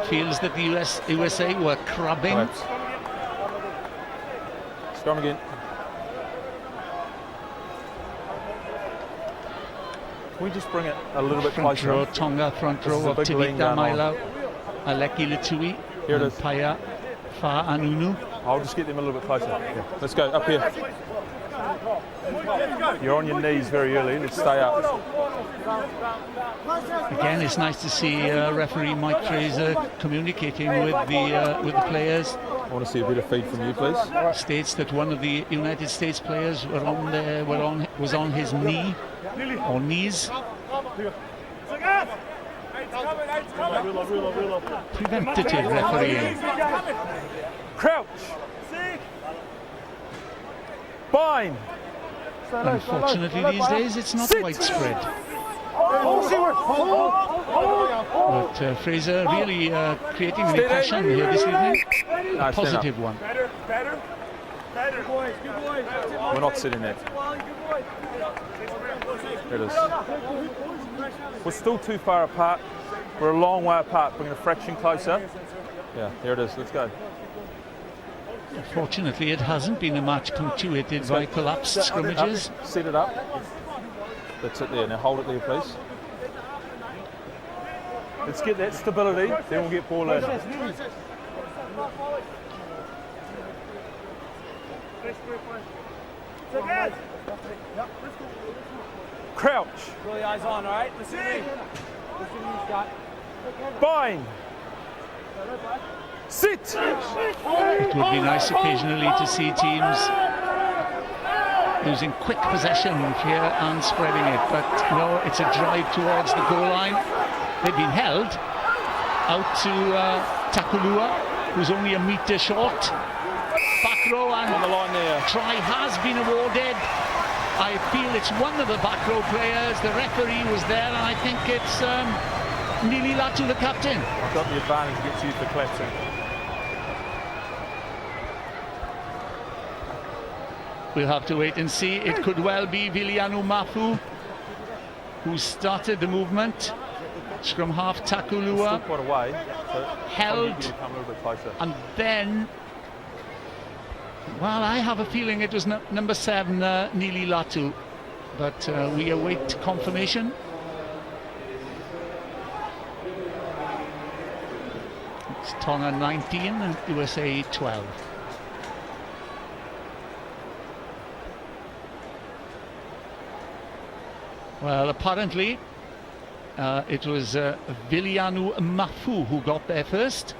feels that the USA were crabbing. Scrum again. Can we just bring it a little bit Front closer? row, Tonga, front row of Tivita Mailau, Aleki Lutui, Here it is. Paya Fa'anunu. I'll just get them a little bit closer. Yeah. Let's go, up here. You're on your knees very early, let's stay up. Again, it's nice to see referee Mike Fraser communicating with the players. I want to see a bit of feed from you, please. States that one of the United States players was on his knee or knees. Preventative refereeing. Crouch. Bind. Unfortunately, these days it's not widespread. But Fraser really creating an impression here this evening. A positive one. We're not sitting there. There it is. We're still too far apart. We're a long way apart. Bring it a fraction closer. Yeah, there it is. Let's go. Fortunately, it hasn't been a match punctuated by collapsed scrimmages. Set it up. That's it there. Now hold it there, please. Let's get that stability, then we'll get ball in. Crouch. Really eyes on, all right? Listen to me. Listen to me, Scott. Bind. Sit. It would be nice occasionally to see teams using quick possession here and spreading it, but no, it's a drive towards the goal line. They've been held out to Takulua, who's only a metre short. Back row, and on the line there. Try has been awarded. I feel it's one of the back row players. The referee was there, and I think it's Nili Latu, the captain. I've got the advantage, gets used for collapsing. We'll have to wait and see. It could well be Vilianu Mafu who started the movement. Scrum half Takulua Still quite away, so held, come a little bit closer. and then, well, I have a feeling it was number 7, Nili Latu, but we await confirmation. It's Tonga 19 and USA 12. Well, apparently it was Vilianu Mafu who got there first,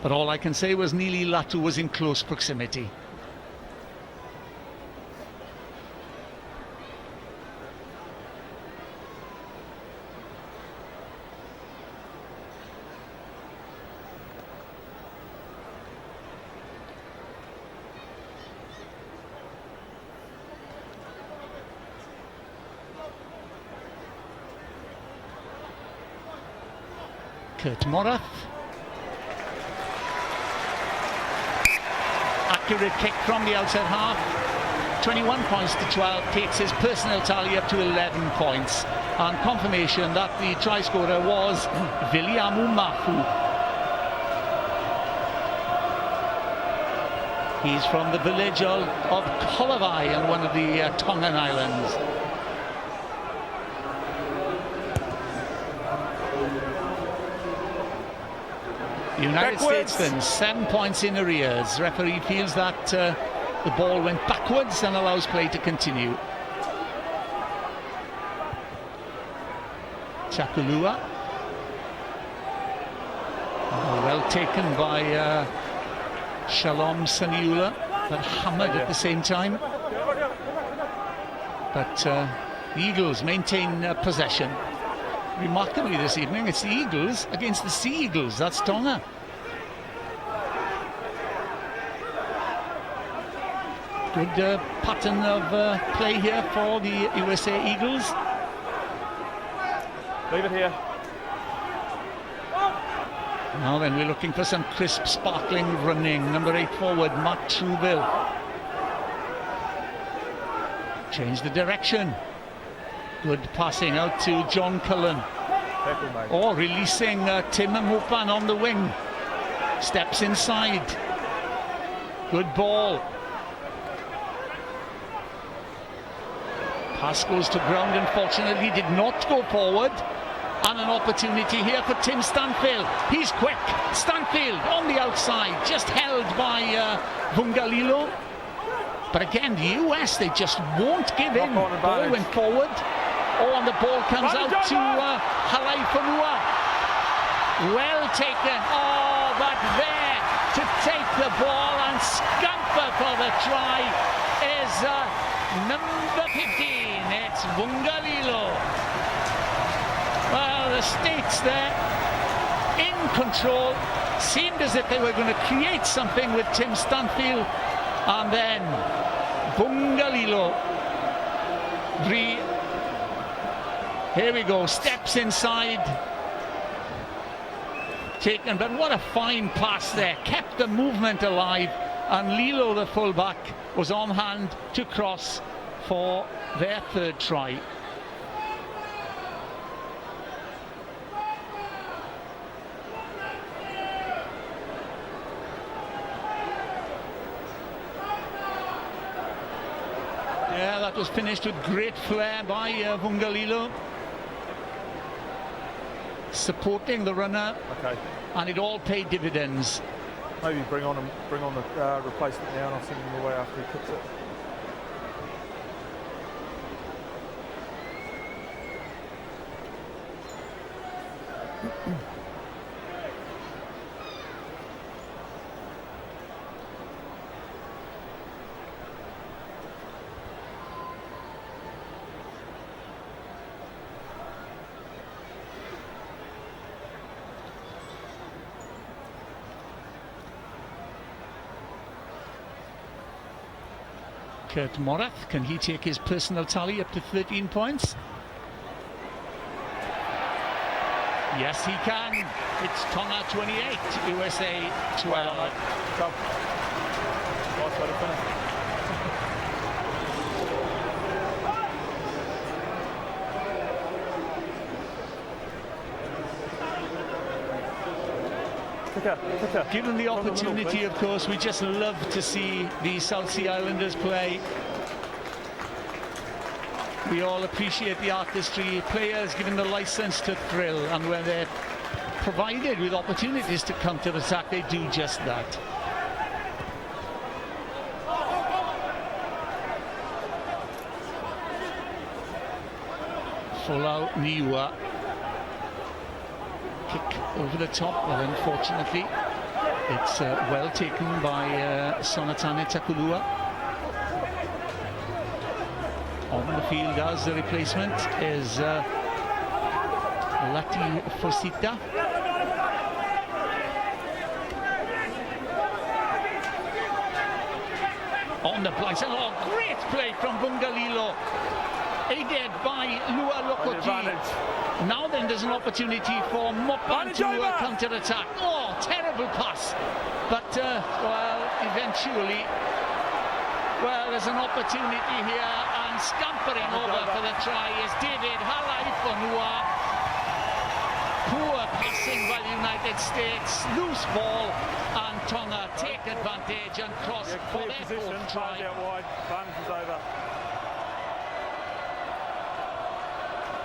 but all I can say was Nili Latu was in close proximity. Kurt Morath. Accurate kick from the outside half. 21 points to 12, takes his personal tally up to 11 points. And confirmation that the try scorer was Vilianu Mafu. He's from the village of Kolavai on one of the Tongan Islands. United States then 7 points in arrears. Referee feels that the ball went backwards and allows play to continue. Takulua. Well taken by Shalom Saniula, but hammered at the same time. But the Eagles maintain possession. Remarkably this evening, it's the Eagles against the Sea Eagles. That's Tonga. Good pattern of play here for the USA Eagles. Leave it here. Now then, we're looking for some crisp, sparkling running. Number 8 forward, Mark Trueville. Change the direction. Good passing out to John Cullen. Or releasing Tim Mupan on the wing. Steps inside. Good ball. Pass goes to ground, unfortunately, did not go forward. And an opportunity here for Tim Stanfield. He's quick. Stanfield on the outside, just held by Vungalilo. But again, the US, they just won't give in. Ball went forward. Oh, and the ball comes out to Halaifanua. Well taken. Oh, but there to take the ball and scamper for the try is number 15. It's Vungalilo. Well, the States there in control. Seemed as if they were going to create something with Tim Stanfield. And then Vungalilo. Here we go, steps inside. Taken, but what a fine pass there. Kept the movement alive. And Lilo, the fullback, was on hand to cross for their third try. Yeah, that was finished with great flair by Vungalilo, supporting the runner, Okay. and it all paid dividends. Maybe bring on the replacement now, and I'll send him away after he kicks it. Kurt Morath, can he take his personal tally up to 13 points? Yes, he can. It's Tonga 28, USA 12. Come. Nice way to finish. Given the opportunity, of course, we just love to see the South Sea Islanders play. We all appreciate the artistry, players given the license to thrill, and when they're provided with opportunities to counter-attack, they do just that. Folau Niua. Kick over the top, but unfortunately it's well taken by Sonatane Takulua. On the field as the replacement is Lati Fosita. On the blind side, oh, great play from Vungalilo, aided by Lua Lokoti. Now then there's an opportunity for Mopan to counter-attack. Oh, terrible pass. But, well, eventually, well, there's an opportunity here, and scampering over for the try is David Halaifonua. Poor passing by the United States. Loose ball, and Tonga take advantage and cross for their fourth try. Out wide. Barnes is over.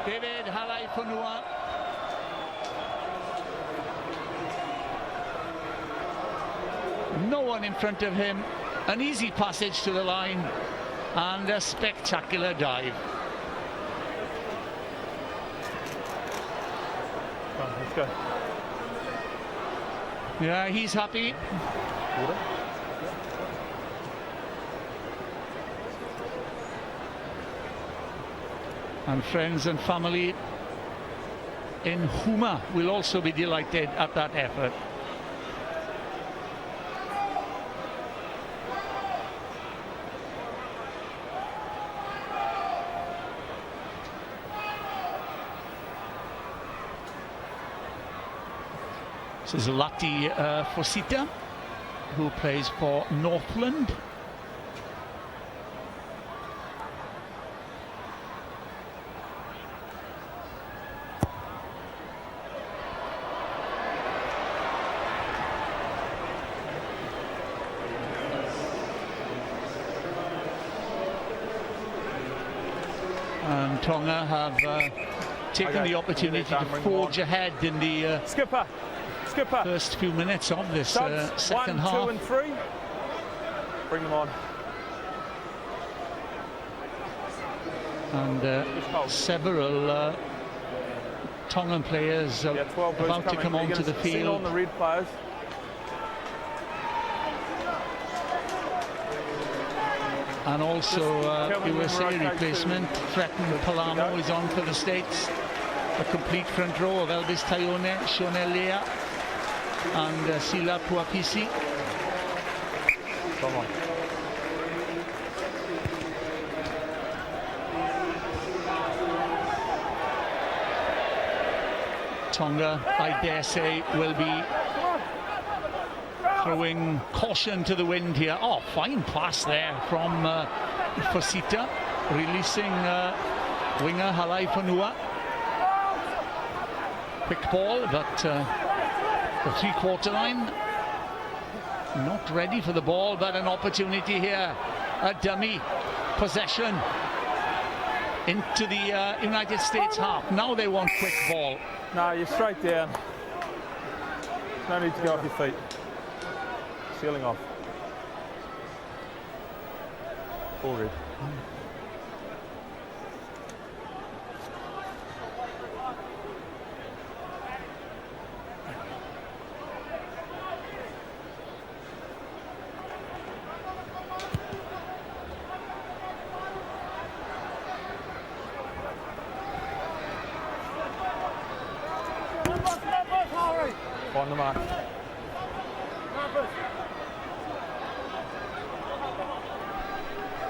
David Halaifonua. No one in front of him. An easy passage to the line and a spectacular dive. Come on, let's go. Yeah, he's happy. Water. And friends and family in Huma will also be delighted at that effort. This is Lati Fosita, who plays for Northland. And Tonga have taken the opportunity to forge ahead in the Skipper. first few minutes of this second 1, half. 2 and 3. Bring them on. And several Tongan players are about to come onto the field. On the red players. And also USA replacement, Threaten Palamo is on for the States. A complete front row of Elvis Taione, Shone Lea and Sila Puapisi. Come on. Tonga, I dare say, will be throwing caution to the wind here. Oh, fine pass there from Fosita, releasing winger Halaifonua. Quick ball, but the three-quarter line not ready for the ball, but an opportunity here. A dummy possession into the United States half. Now they want quick ball. No, you're straight down. No need to go off your feet. Sealing off. All red. On the mark.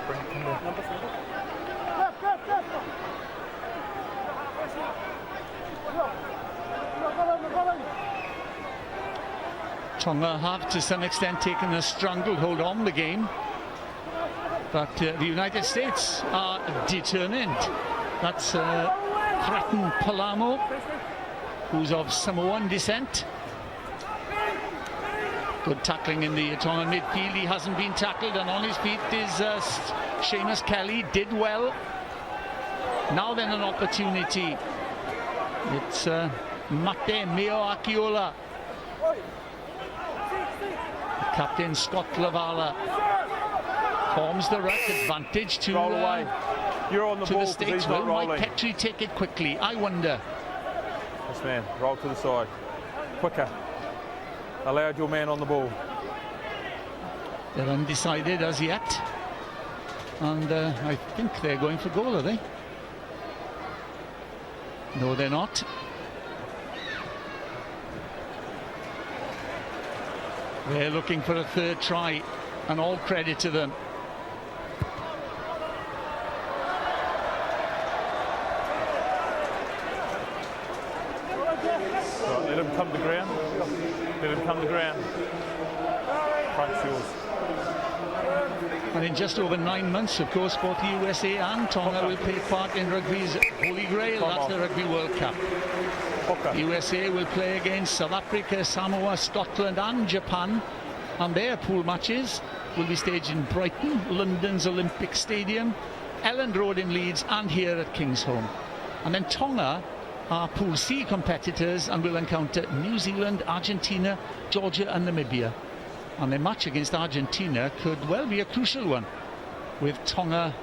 Bring it from there. Tonga have to some extent taken a stranglehold on the game, but the United States are determined. That's threatened Palamo, who's of Samoan descent. Good tackling in the Tongan midfield. He hasn't been tackled, and on his feet is Seamus Kelly. Did well. Now then an opportunity. It's Mate Meo Akiola. Captain Scott Lavala forms the right advantage to Roll away. You're on the ball, the States. not Will Mike rolling. Petrie take it quickly? I wonder. Yes, man. Roll to the side. Quicker. Allowed your man on the ball. They're undecided as yet, and I think they're going for goal, are they? No, they're not. They're looking for a third try, and all credit to them. Right, let him come to ground. Let him come to ground. Front's yours. And in just over 9 months, of course, both the USA and Tonga will take part in rugby's Holy Grail. That's the Rugby World Cup. The USA will play against South Africa, Samoa, Scotland and Japan, and their pool matches will be staged in Brighton, London's Olympic Stadium, Elland Road in Leeds and here at Kingsholm. And then Tonga are Pool C competitors and will encounter New Zealand, Argentina, Georgia and Namibia. And their match against Argentina could well be a crucial one, with Tonga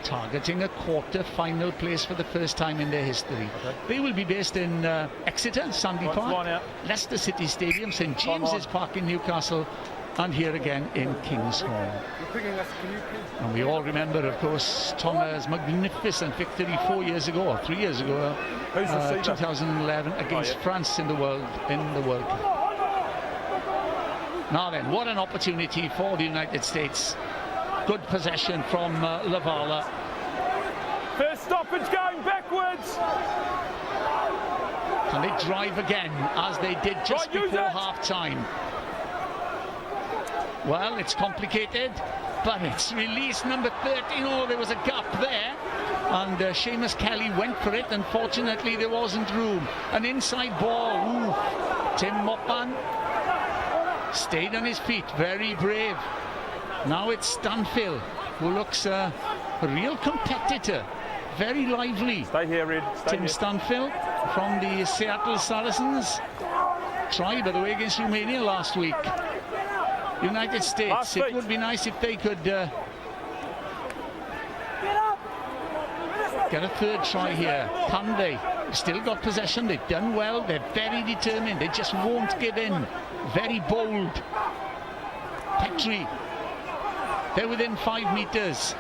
targeting a quarter-final place for the first time in their history. They will be based in Exeter, Sandy Park, Leicester City Stadium, St James's Park in Newcastle, and here again in Kingsholm. And we all remember, of course, Tonga's magnificent victory 4 years ago, or 3 years ago, 2011, against France in the World Cup. Now then, what an opportunity for the United States. Good possession from Lavala. First stoppage going backwards. Can they drive again, as they did just before half-time? Well, it's complicated, but it's release number 13. Oh, there was a gap there, and Seamus Kelly went for it. Unfortunately, there wasn't room. An inside ball. Ooh. Tim Mopan stayed on his feet, very brave. Now it's Stanfill, who looks a real competitor, very lively. Stay here, Red. Tim Stanfill from the Seattle Saracens. Tried, by the way, against Romania last week. United States, it would be nice if they could get a third try here. Can they? Still got possession, they've done well, they're very determined, they just won't give in. Very bold. Petrie, they're within 5 meters.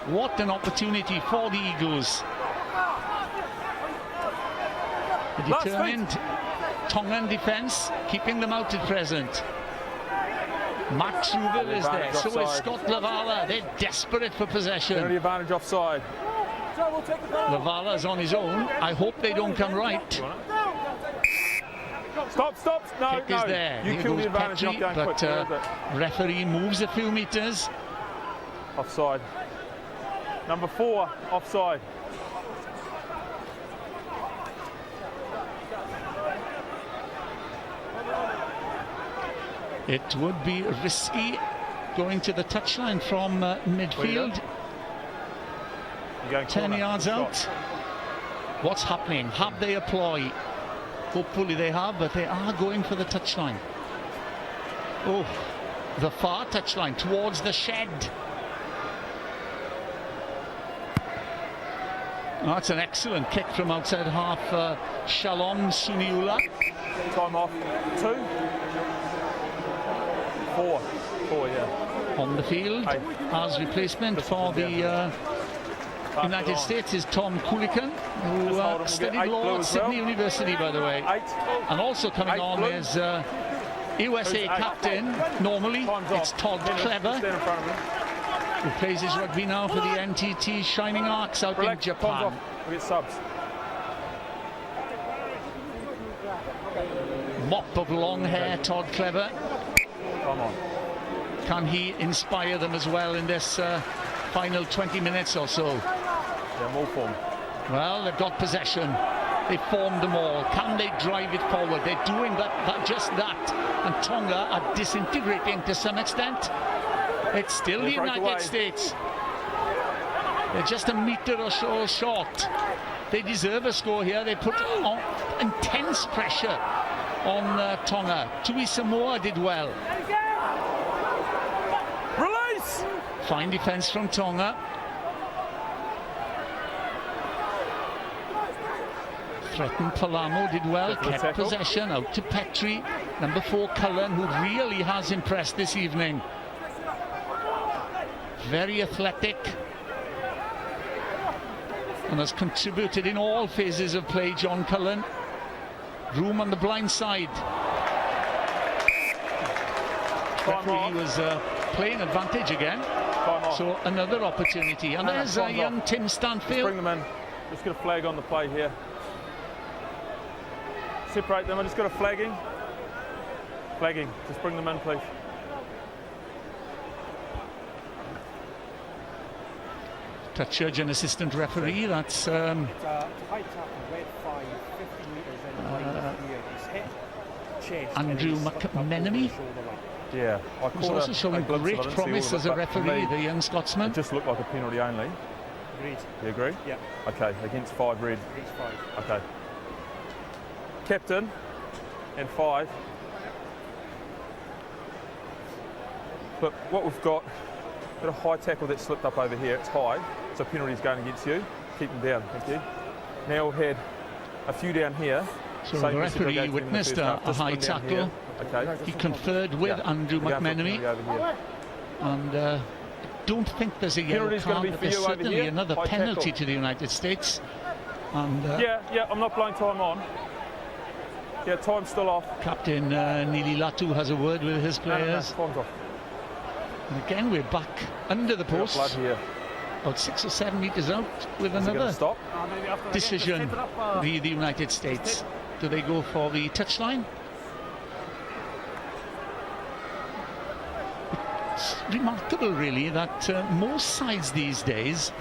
What an opportunity for the Eagles. The determined Tongan defence, keeping them out at present. Max Rubel is there, so is Scott Lavala. They're desperate for possession. Penalty advantage offside. Lavala's on his own. I hope they don't come right. Stop. No, Kick is there. You kill the advantage, Petrie, not going but quick. referee moves a few meters. Offside. Number 4, offside. It would be risky going to the touchline from midfield. 10 yards out. What's happening? Have they a ploy? Hopefully they have, but they are going for the touchline. Oh, the far touchline towards the shed. Oh, that's an excellent kick from outside half. Shalom Suniula. Time off. 2. 4. 4, yeah. On the field as replacement for the United States is Tom Kulikan, who studied law at Sydney University, by the way. And also coming on is USA captain, normally, it's Todd Clever, who plays his rugby now for the NTT Shining Arcs out in Japan. We get subs. Mop of long hair, Todd Clever. Come on. Can he inspire them as well in this final 20 minutes or so? Yeah, more form. Well, they've got possession. They've formed them all. Can they drive it forward? They're doing just that. And Tonga are disintegrating to some extent. It's still the United States. They're just a metre or so short. They deserve a score here. They put on intense pressure on Tonga. Tui Samoa did well. Release! Fine defence from Tonga. Threatened Palamo, did well, kept possession, out to Petrie. Number 4, Cullen, who really has impressed this evening. Very athletic. And has contributed in all phases of play, John Cullen. Room on the blind side. Referee was playing advantage again. So another opportunity. And there's young Tim Stanfield. Just bring them in. Just get a flag on the play here. Separate them. I just got a flagging. Flagging. Just bring them in, please. Touch judge and assistant referee. That's It's a high tackle, red 5, 50 metres in line here. He's hit chest. Andrew McMenemy. Yeah, He's also showing great promise as a referee, the young Scotsman. It just looked like a penalty only. Agreed. You agree? Yeah. Okay, against 5 red. Against 5. Okay. Captain and 5. But what we've got a high tackle that slipped up over here. It's high, so penalty's going against you. Keep them down, thank you. Now we've had a few down here. So the referee witnessed a high tackle. Okay. He conferred with Andrew McMenemy. And I don't think there's a yellow card, but there's certainly another penalty to the United States. And yeah, I'm not blowing time on. Yeah, time's still off. Captain Nili Latu has a word with his players. No, time's off. And again, we're back under the post. Blood here. About 6 or 7 metres out with another decision. The United States. Do they go for the touchline? It's remarkable, really, that most sides these days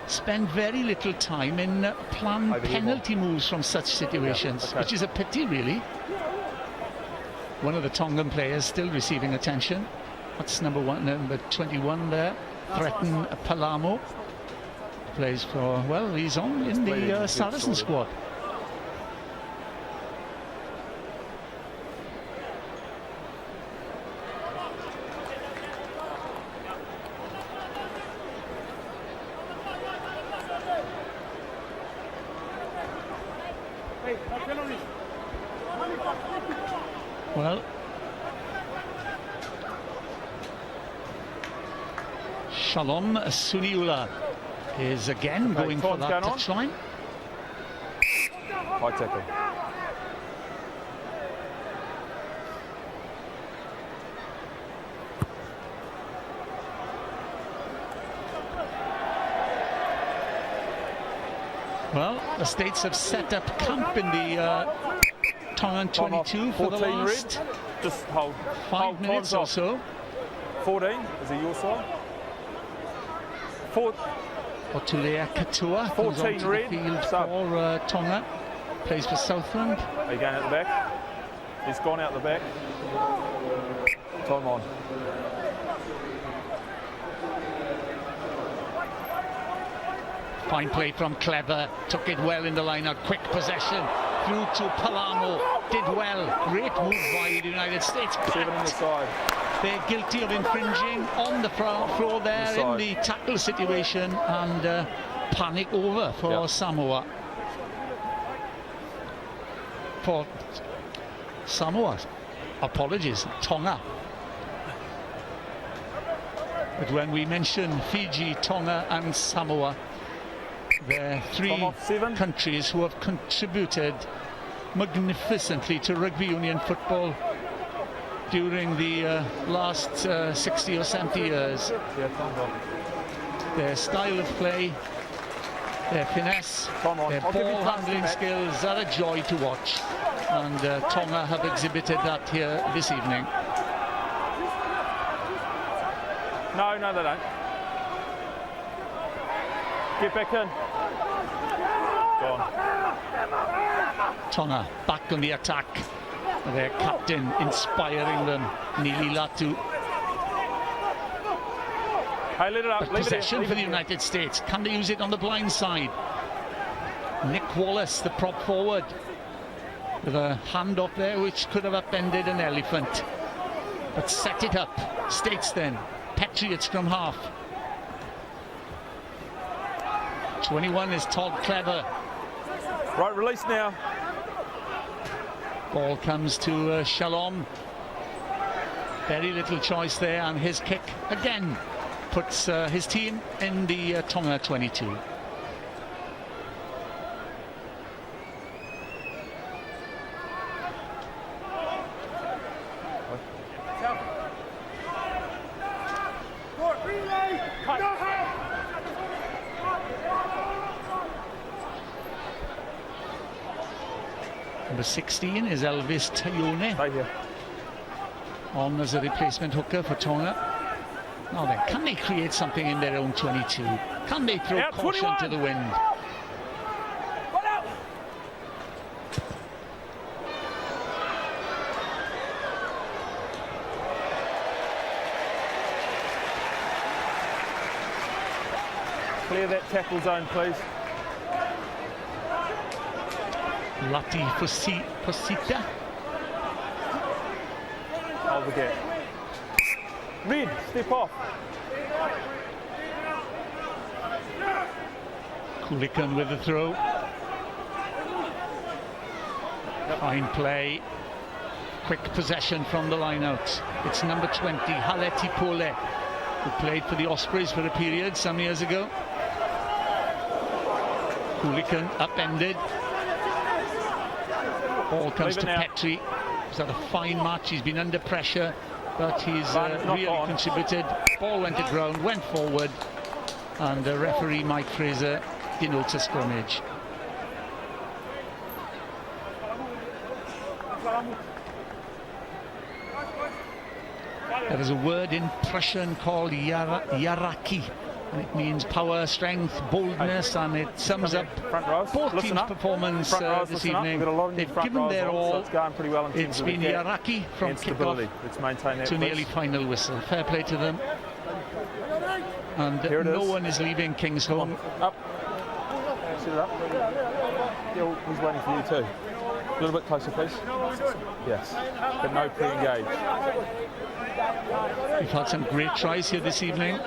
spend very little time in planned penalty moves from such situations, which is a pity, really. One of the Tongan players still receiving attention. That's number 21 there. Threaten Palamo. Plays for, well, he's on in the Saracen squad. Well, Shalom Suniula is again going for that touchline. High tackle. Well, the States have set up camp in the Tongan 22 for the last just hold 5 minutes or so. 14, is it your side? Otulea Katua comes onto the field for Tonga. Plays for Southland. Are you going out the back? He's gone out the back. Time on. Fine play from Clever, took it well in the line-out, quick possession through to Palamo, did well, great move by the United States. 7 on the side. They're guilty of infringing on the floor there in the tackle situation, and panic over for Samoa. For Samoa, apologies, Tonga. But when we mention Fiji, Tonga and Samoa, they're three countries who have contributed magnificently to rugby union football during the last 60 or 70 years. Their style of play, their finesse, their ball handling skills are a joy to watch, and Tonga have exhibited that here this evening. No, they don't. Get back in. Gone. Tonga back on the attack. Their captain inspiring them, Nili Latu. Hey, let it up. Possession for the United States. Can they use it on the blind side? Nick Wallace, the prop forward, with a hand up there which could have upended an elephant. But set it up. States then. Patriots from half. 21 is Todd Clever. Right, release now. Ball comes to Shalom. Very little choice there, and his kick again puts his team in the Tonga 22. Number 16 is Elvis Tayone, Right here. on as a replacement hooker for Tonga. Now then, can they create something in their own 22? Can they throw caution 21 to the wind? Clear that tackle zone, please. Lati Fusita. Hold the gap. Red, step off. Kulikan with the throw. Fine play. Quick possession from the line out. It's number 20, Haleti Pole, who played for the Ospreys for a period some years ago. Kulikan upended. Ball comes to Petrie. He's had a fine match. He's been under pressure, but he's really contributed. Ball went to ground, went forward, and the referee Mike Fraser denotes a scrummage. There is a word in Prussian called Yaraki, and it means power, strength, boldness, and it sums up both teams' performance this evening. They've given their all. It's been Yaraki from kick-off to nearly final whistle. Fair play to them. And no one is leaving King's home. Up. Sit it up. Yeah, he's waiting for you too. A little bit closer, please. Yes, but no pre-engage. We've had some great tries here this evening,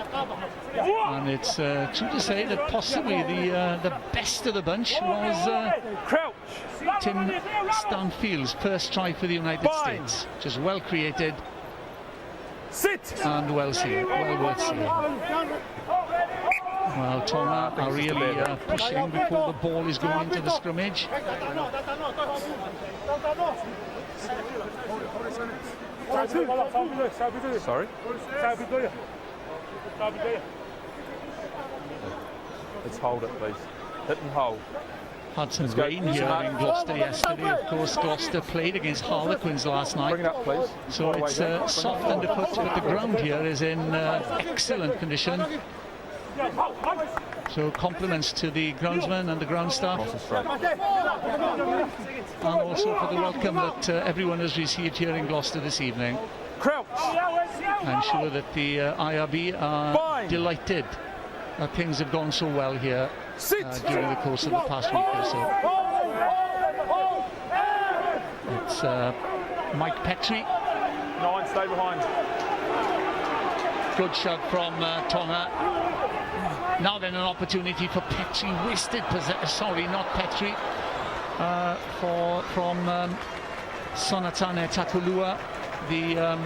and it's true to say that possibly the best of the bunch was Tim Stanfield's first try for the United States. Just well created and well seen, well worth seeing. Well, Tonga are really pushing before the ball is going into the scrummage. Sorry? Let's hold it, please. Hit and hold. Had some rain here in Gloucester yesterday. Of course, Gloucester played against Harlequins last night. Bring it up, please. So it's soft underfoot, but the ground here is in excellent condition. So compliments to the groundsman and the ground staff, and also for the welcome that everyone has received here in Gloucester this evening. Crouch. I'm sure that the IRB are delighted that things have gone so well here. during the course of the past week or so. It's Mike Petrie. 9, stay behind. Good shot from Tonga. Now then, an opportunity for Petrie. Wasted possession. Sorry, not Petrie. From Sonatane Takulua, the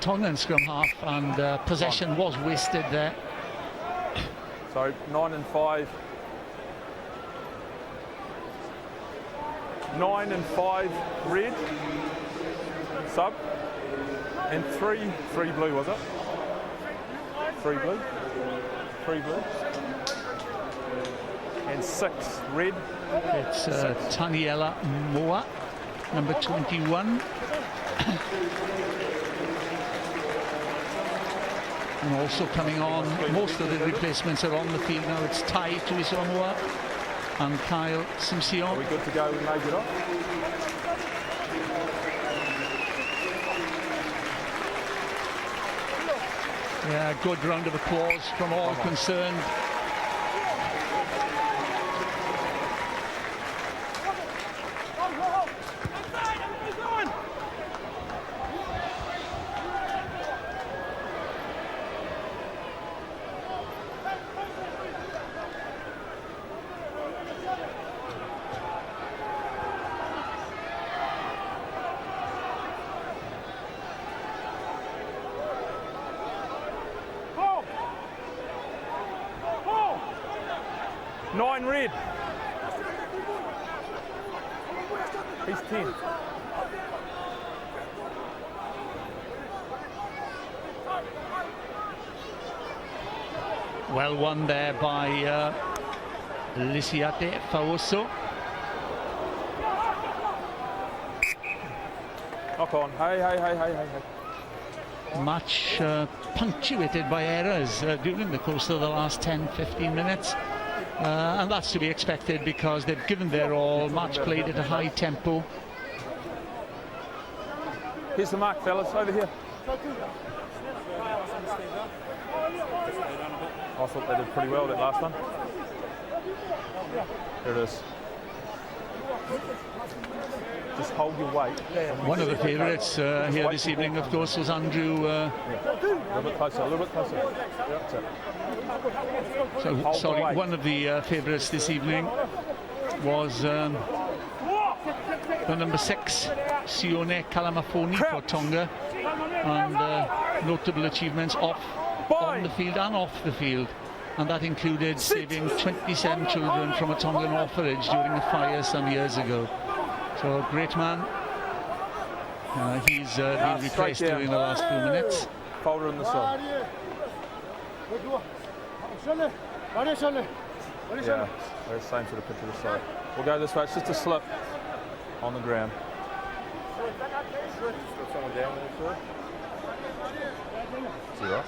Tongan scrum half, and possession was wasted there. So 9 and 5. 9 and 5 red. Sub. And 3 blue, was it? 3 blue. 3 blue. And 6 red. It's Taniela Moa, number 21. And also coming on, most of the replacements are on the field now. It's Tai Tuisamoa and Kyle Simsion. Are we good to go? We made it off. Yeah, good round of applause from all concerned. Red. He's 10. Well won there by Lisiate Faoso. Knock on. Hey. Match punctuated by errors during the course of the last 10-15 minutes. And that's to be expected because they've given their all, match played at a high tempo. Here's the mark, fellas, over here. I thought they did pretty well that last one. There it is. Just hold your weight. One of the favourites here this evening, of course, was Andrew. A little bit closer, a little bit closer. So, sorry, one of the favourites this evening was the number 6, Sione Kalamafoni for Tonga, and notable achievements on the field and off the field, and that included saving 27 children from a Tongan orphanage during a fire some years ago. So a great man. He's been replaced during the last few minutes. Folder in the side. Yeah, we're the same sort of picture this side. We'll go this way. It's just a slip on the ground. Someone down there, is he right?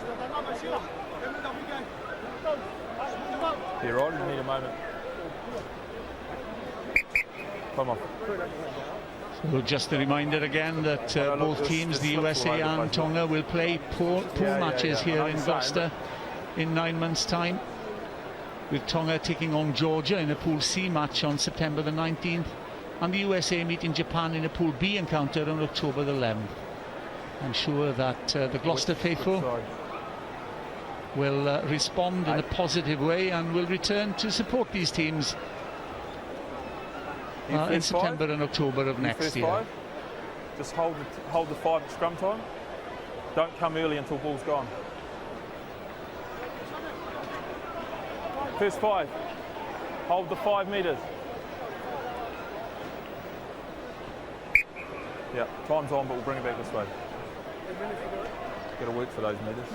You're right, you need a moment. Come on. So just a reminder again that both teams, the USA and Tonga, will play pool matches here in Gloucester in 9 months' time, with Tonga taking on Georgia in a Pool C match on September the 19th, and the USA meeting Japan in a Pool B encounter on October the 11th. I'm sure that the Gloucester faithful will respond in a positive way and will return to support these teams in September and October of next year. Just hold the 5 at scrum time. Don't come early until ball's gone. First 5. Hold the 5 metres. Yeah, time's on, but we'll bring it back this way. Got to work for those metres.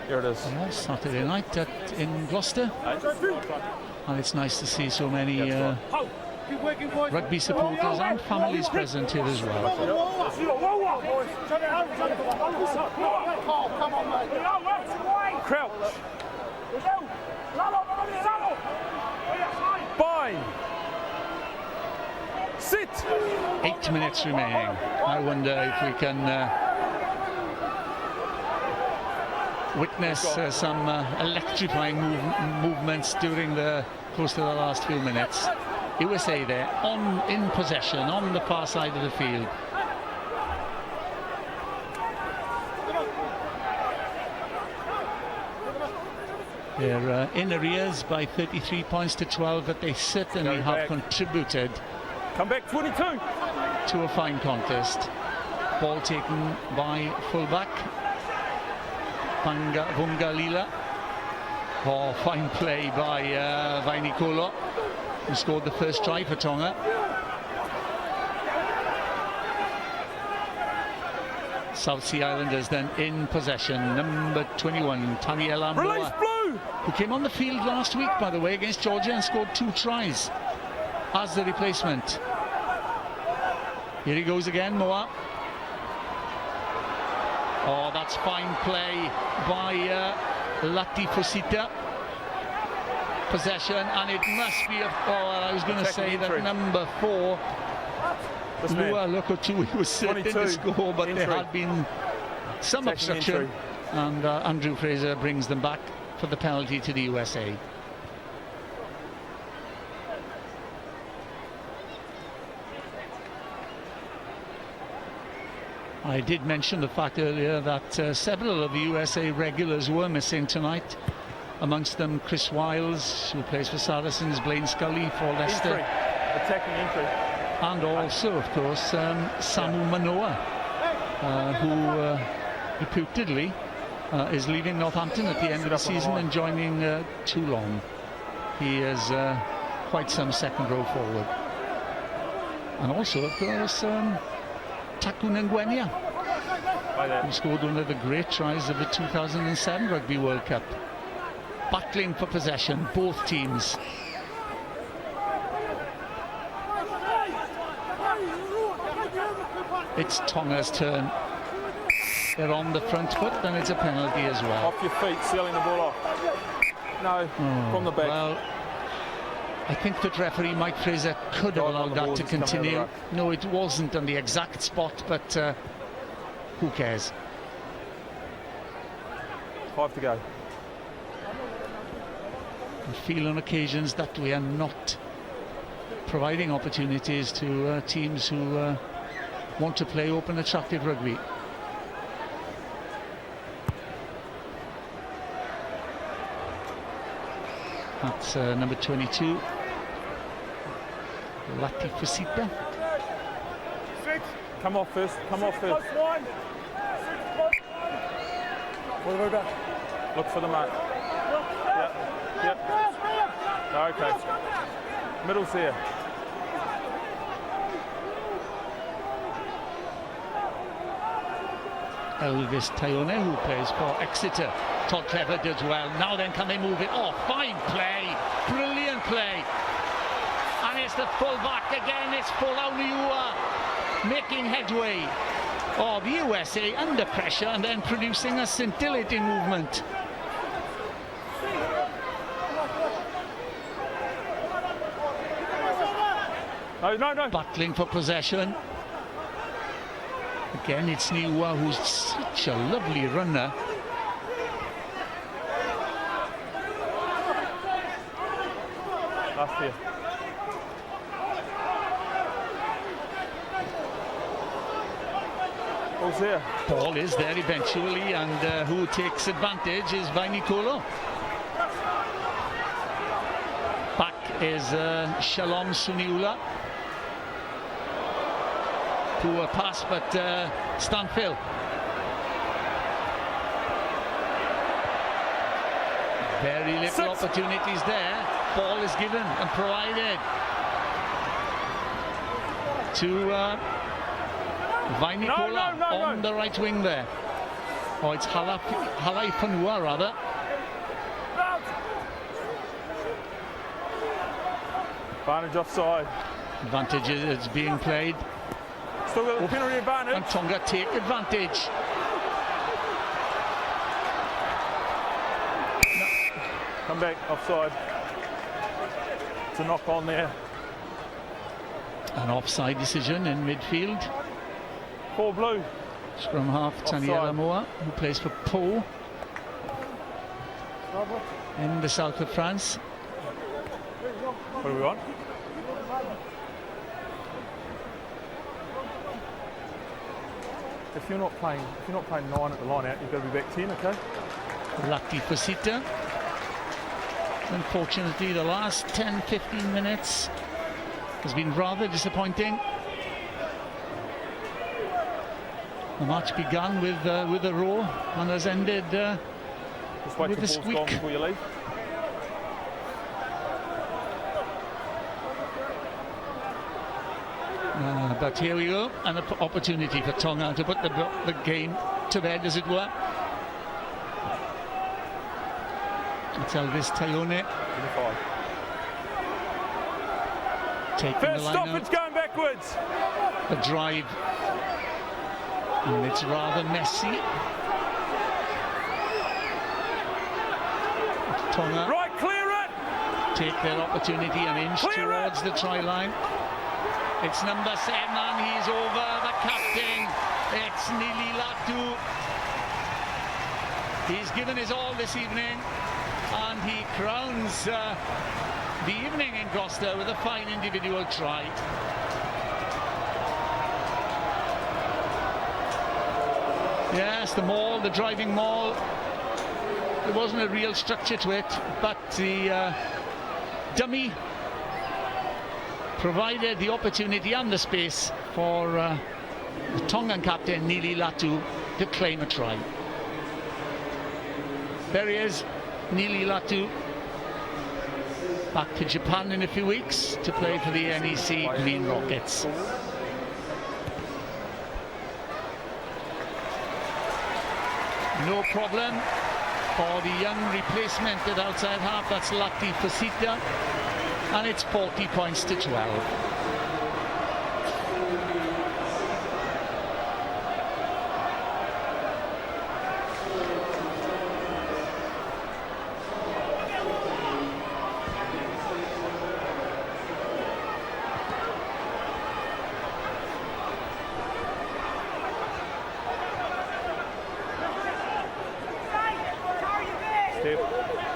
Here it is. Yeah, Saturday night in Gloucester. And it's nice to see so many rugby supporters and families present here as well. Crouch. Bind. Sit. 8 minutes remaining. I wonder if we can witness some electrifying movements during the course of the last few minutes. USA there in possession on the far side of the field. They're in arrears by 33 points to 12, but they certainly have contributed. Come back, 22. To a fine contest. Ball taken by fullback Vungalila. Oh, fine play by Vainikolo, who scored the first try for Tonga. South Sea Islanders then in possession. Number 21, Taniela Moa, who came on the field last week, by the way, against Georgia and scored 2 tries as the replacement. Here he goes again, Moa. Oh, that's fine play by Latifusita. Possession, and it must be I was going to say that number 4, Lua Lokotui, was certain to score, but there had been some obstruction, and Andrew Fraser brings them back for the penalty to the USA. I did mention the fact earlier that several of the USA regulars were missing tonight. Amongst them Chris Wiles, who plays for Saracens, Blaine Scully for Leicester. Attacking entry. And also, of course, Samu Manoa, who reputedly is leaving Northampton at the end of the season and joining Toulon. He is quite some second row forward. And also, of course, Taku Ngwenya, who scored one of the great tries of the 2007 Rugby World Cup. Battling for possession, both teams. It's Tonga's turn. They're on the front foot, and it's a penalty as well. Off your feet, sealing the ball off. No, from the back. Well, I think that referee Mike Fraser could have allowed that to continue. No, it wasn't on the exact spot, but who cares? 5 to go. I feel on occasions that we are not providing opportunities to teams who want to play open, attractive rugby. That's number 22, Latifusita. Come off first, come off first. Look for the mark. Yep. Okay. Middle's here. Elvis Tayone, who plays for Exeter. Todd Clever does well. Now then, can they move it? Oh, fine play. Brilliant play. And it's the full-back again. It's Polauliua making headway. Oh, the USA under pressure and then producing a scintillating movement. No. Battling for possession. Again, it's Niua, who's such a lovely runner. Last year. Ball's there. Ball is there eventually, and who takes advantage is Vainikolo. Back is Shalom Suniula. Poor pass, but Stanfield. Very little opportunities there. Ball is given and provided to Vainikola on the right wing there. Oh, it's Halai Panua rather. Advantage offside. Advantage is being played. Still got the penalty advantage. And Tonga take advantage. No. Come back, offside. It's a knock on there. An offside decision in midfield. 4 blue. Scrum half Taniela Moa, who plays for Po. in the south of France. What are we on? If you're not playing 9 at the line out, you've got to be back 10, okay? Lucky for Sita. Unfortunately, the last 10-15 minutes has been rather disappointing. The match began with a roar and has ended Just wait with till a the ball's squeak. gone before you leave. But here we go, an opportunity for Tonga to put the game to bed, as it were. It's Elvis Tayone 25. taking First the line stop, out. it's going backwards. The drive, and it's rather messy. Tonga Right, clear it. take their opportunity and inch Clear it. towards the try line. It's number 7 and he's over the captain. It's Nili Latu. He's given his all this evening and he crowns the evening in Gloucester with a fine individual try. Yes, the maul, the driving maul. There wasn't a real structure to it, but the dummy provided the opportunity and the space for the Tongan captain Nili Latu to claim a try. There he is, Nili Latu, back to Japan in a few weeks to play for the NEC Green Rockets. No problem for the young replacement at outside half, that's Lati Fasita, and it's 40 points to 12.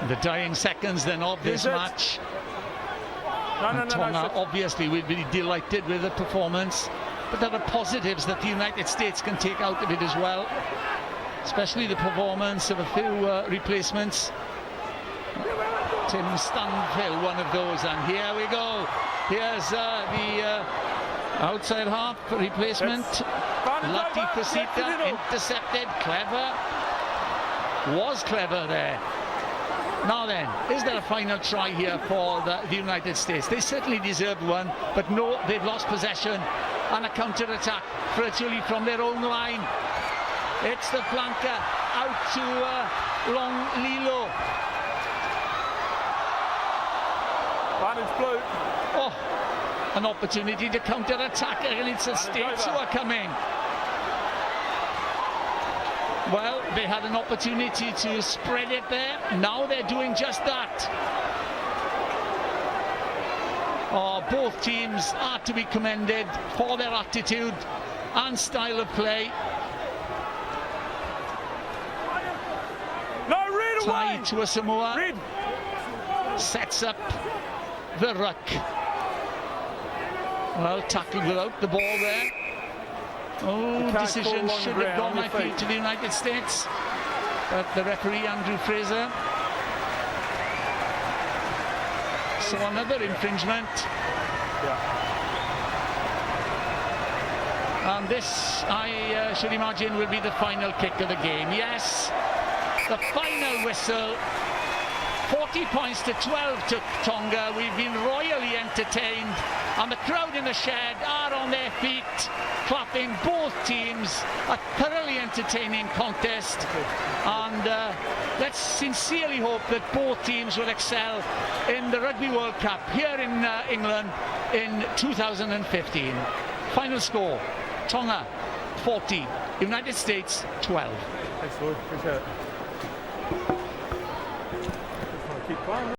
The dying seconds then of this match. And Tonga obviously will be delighted with the performance, but there are positives that the United States can take out of it as well, especially the performance of a few replacements. Tim Stanfill, one of those, and here we go. Here's the outside half replacement. Lati Fasita intercepted, clever. Was clever there. Now then, is there a final try here for the United States? They certainly deserved one, but no, they've lost possession and a counter-attack virtually from their own line. It's the flanker out to Long Lilo. Advantage blue. Oh, an opportunity to counter-attack against the States who are coming. Well, they had an opportunity to spread it there. Now they're doing just that. Oh, both teams are to be commended for their attitude and style of play. No, read Tie away. to a Samoa. Read. Sets up the ruck. Well, tackled without the ball there. Oh, decision should have gone, I feel, to the United States. But the referee, Andrew Fraser, saw another infringement. And this, I should imagine, will be the final kick of the game. Yes, the final whistle. 40 points to 12 to Tonga. We've been royally entertained, and the crowd in the shed are on their feet, clapping both teams. A thoroughly entertaining contest, and let's sincerely hope that both teams will excel in the Rugby World Cup here in England in 2015. Final score, Tonga 40, United States 12. Thanks, Lloyd. Appreciate it. Just want to keep playing.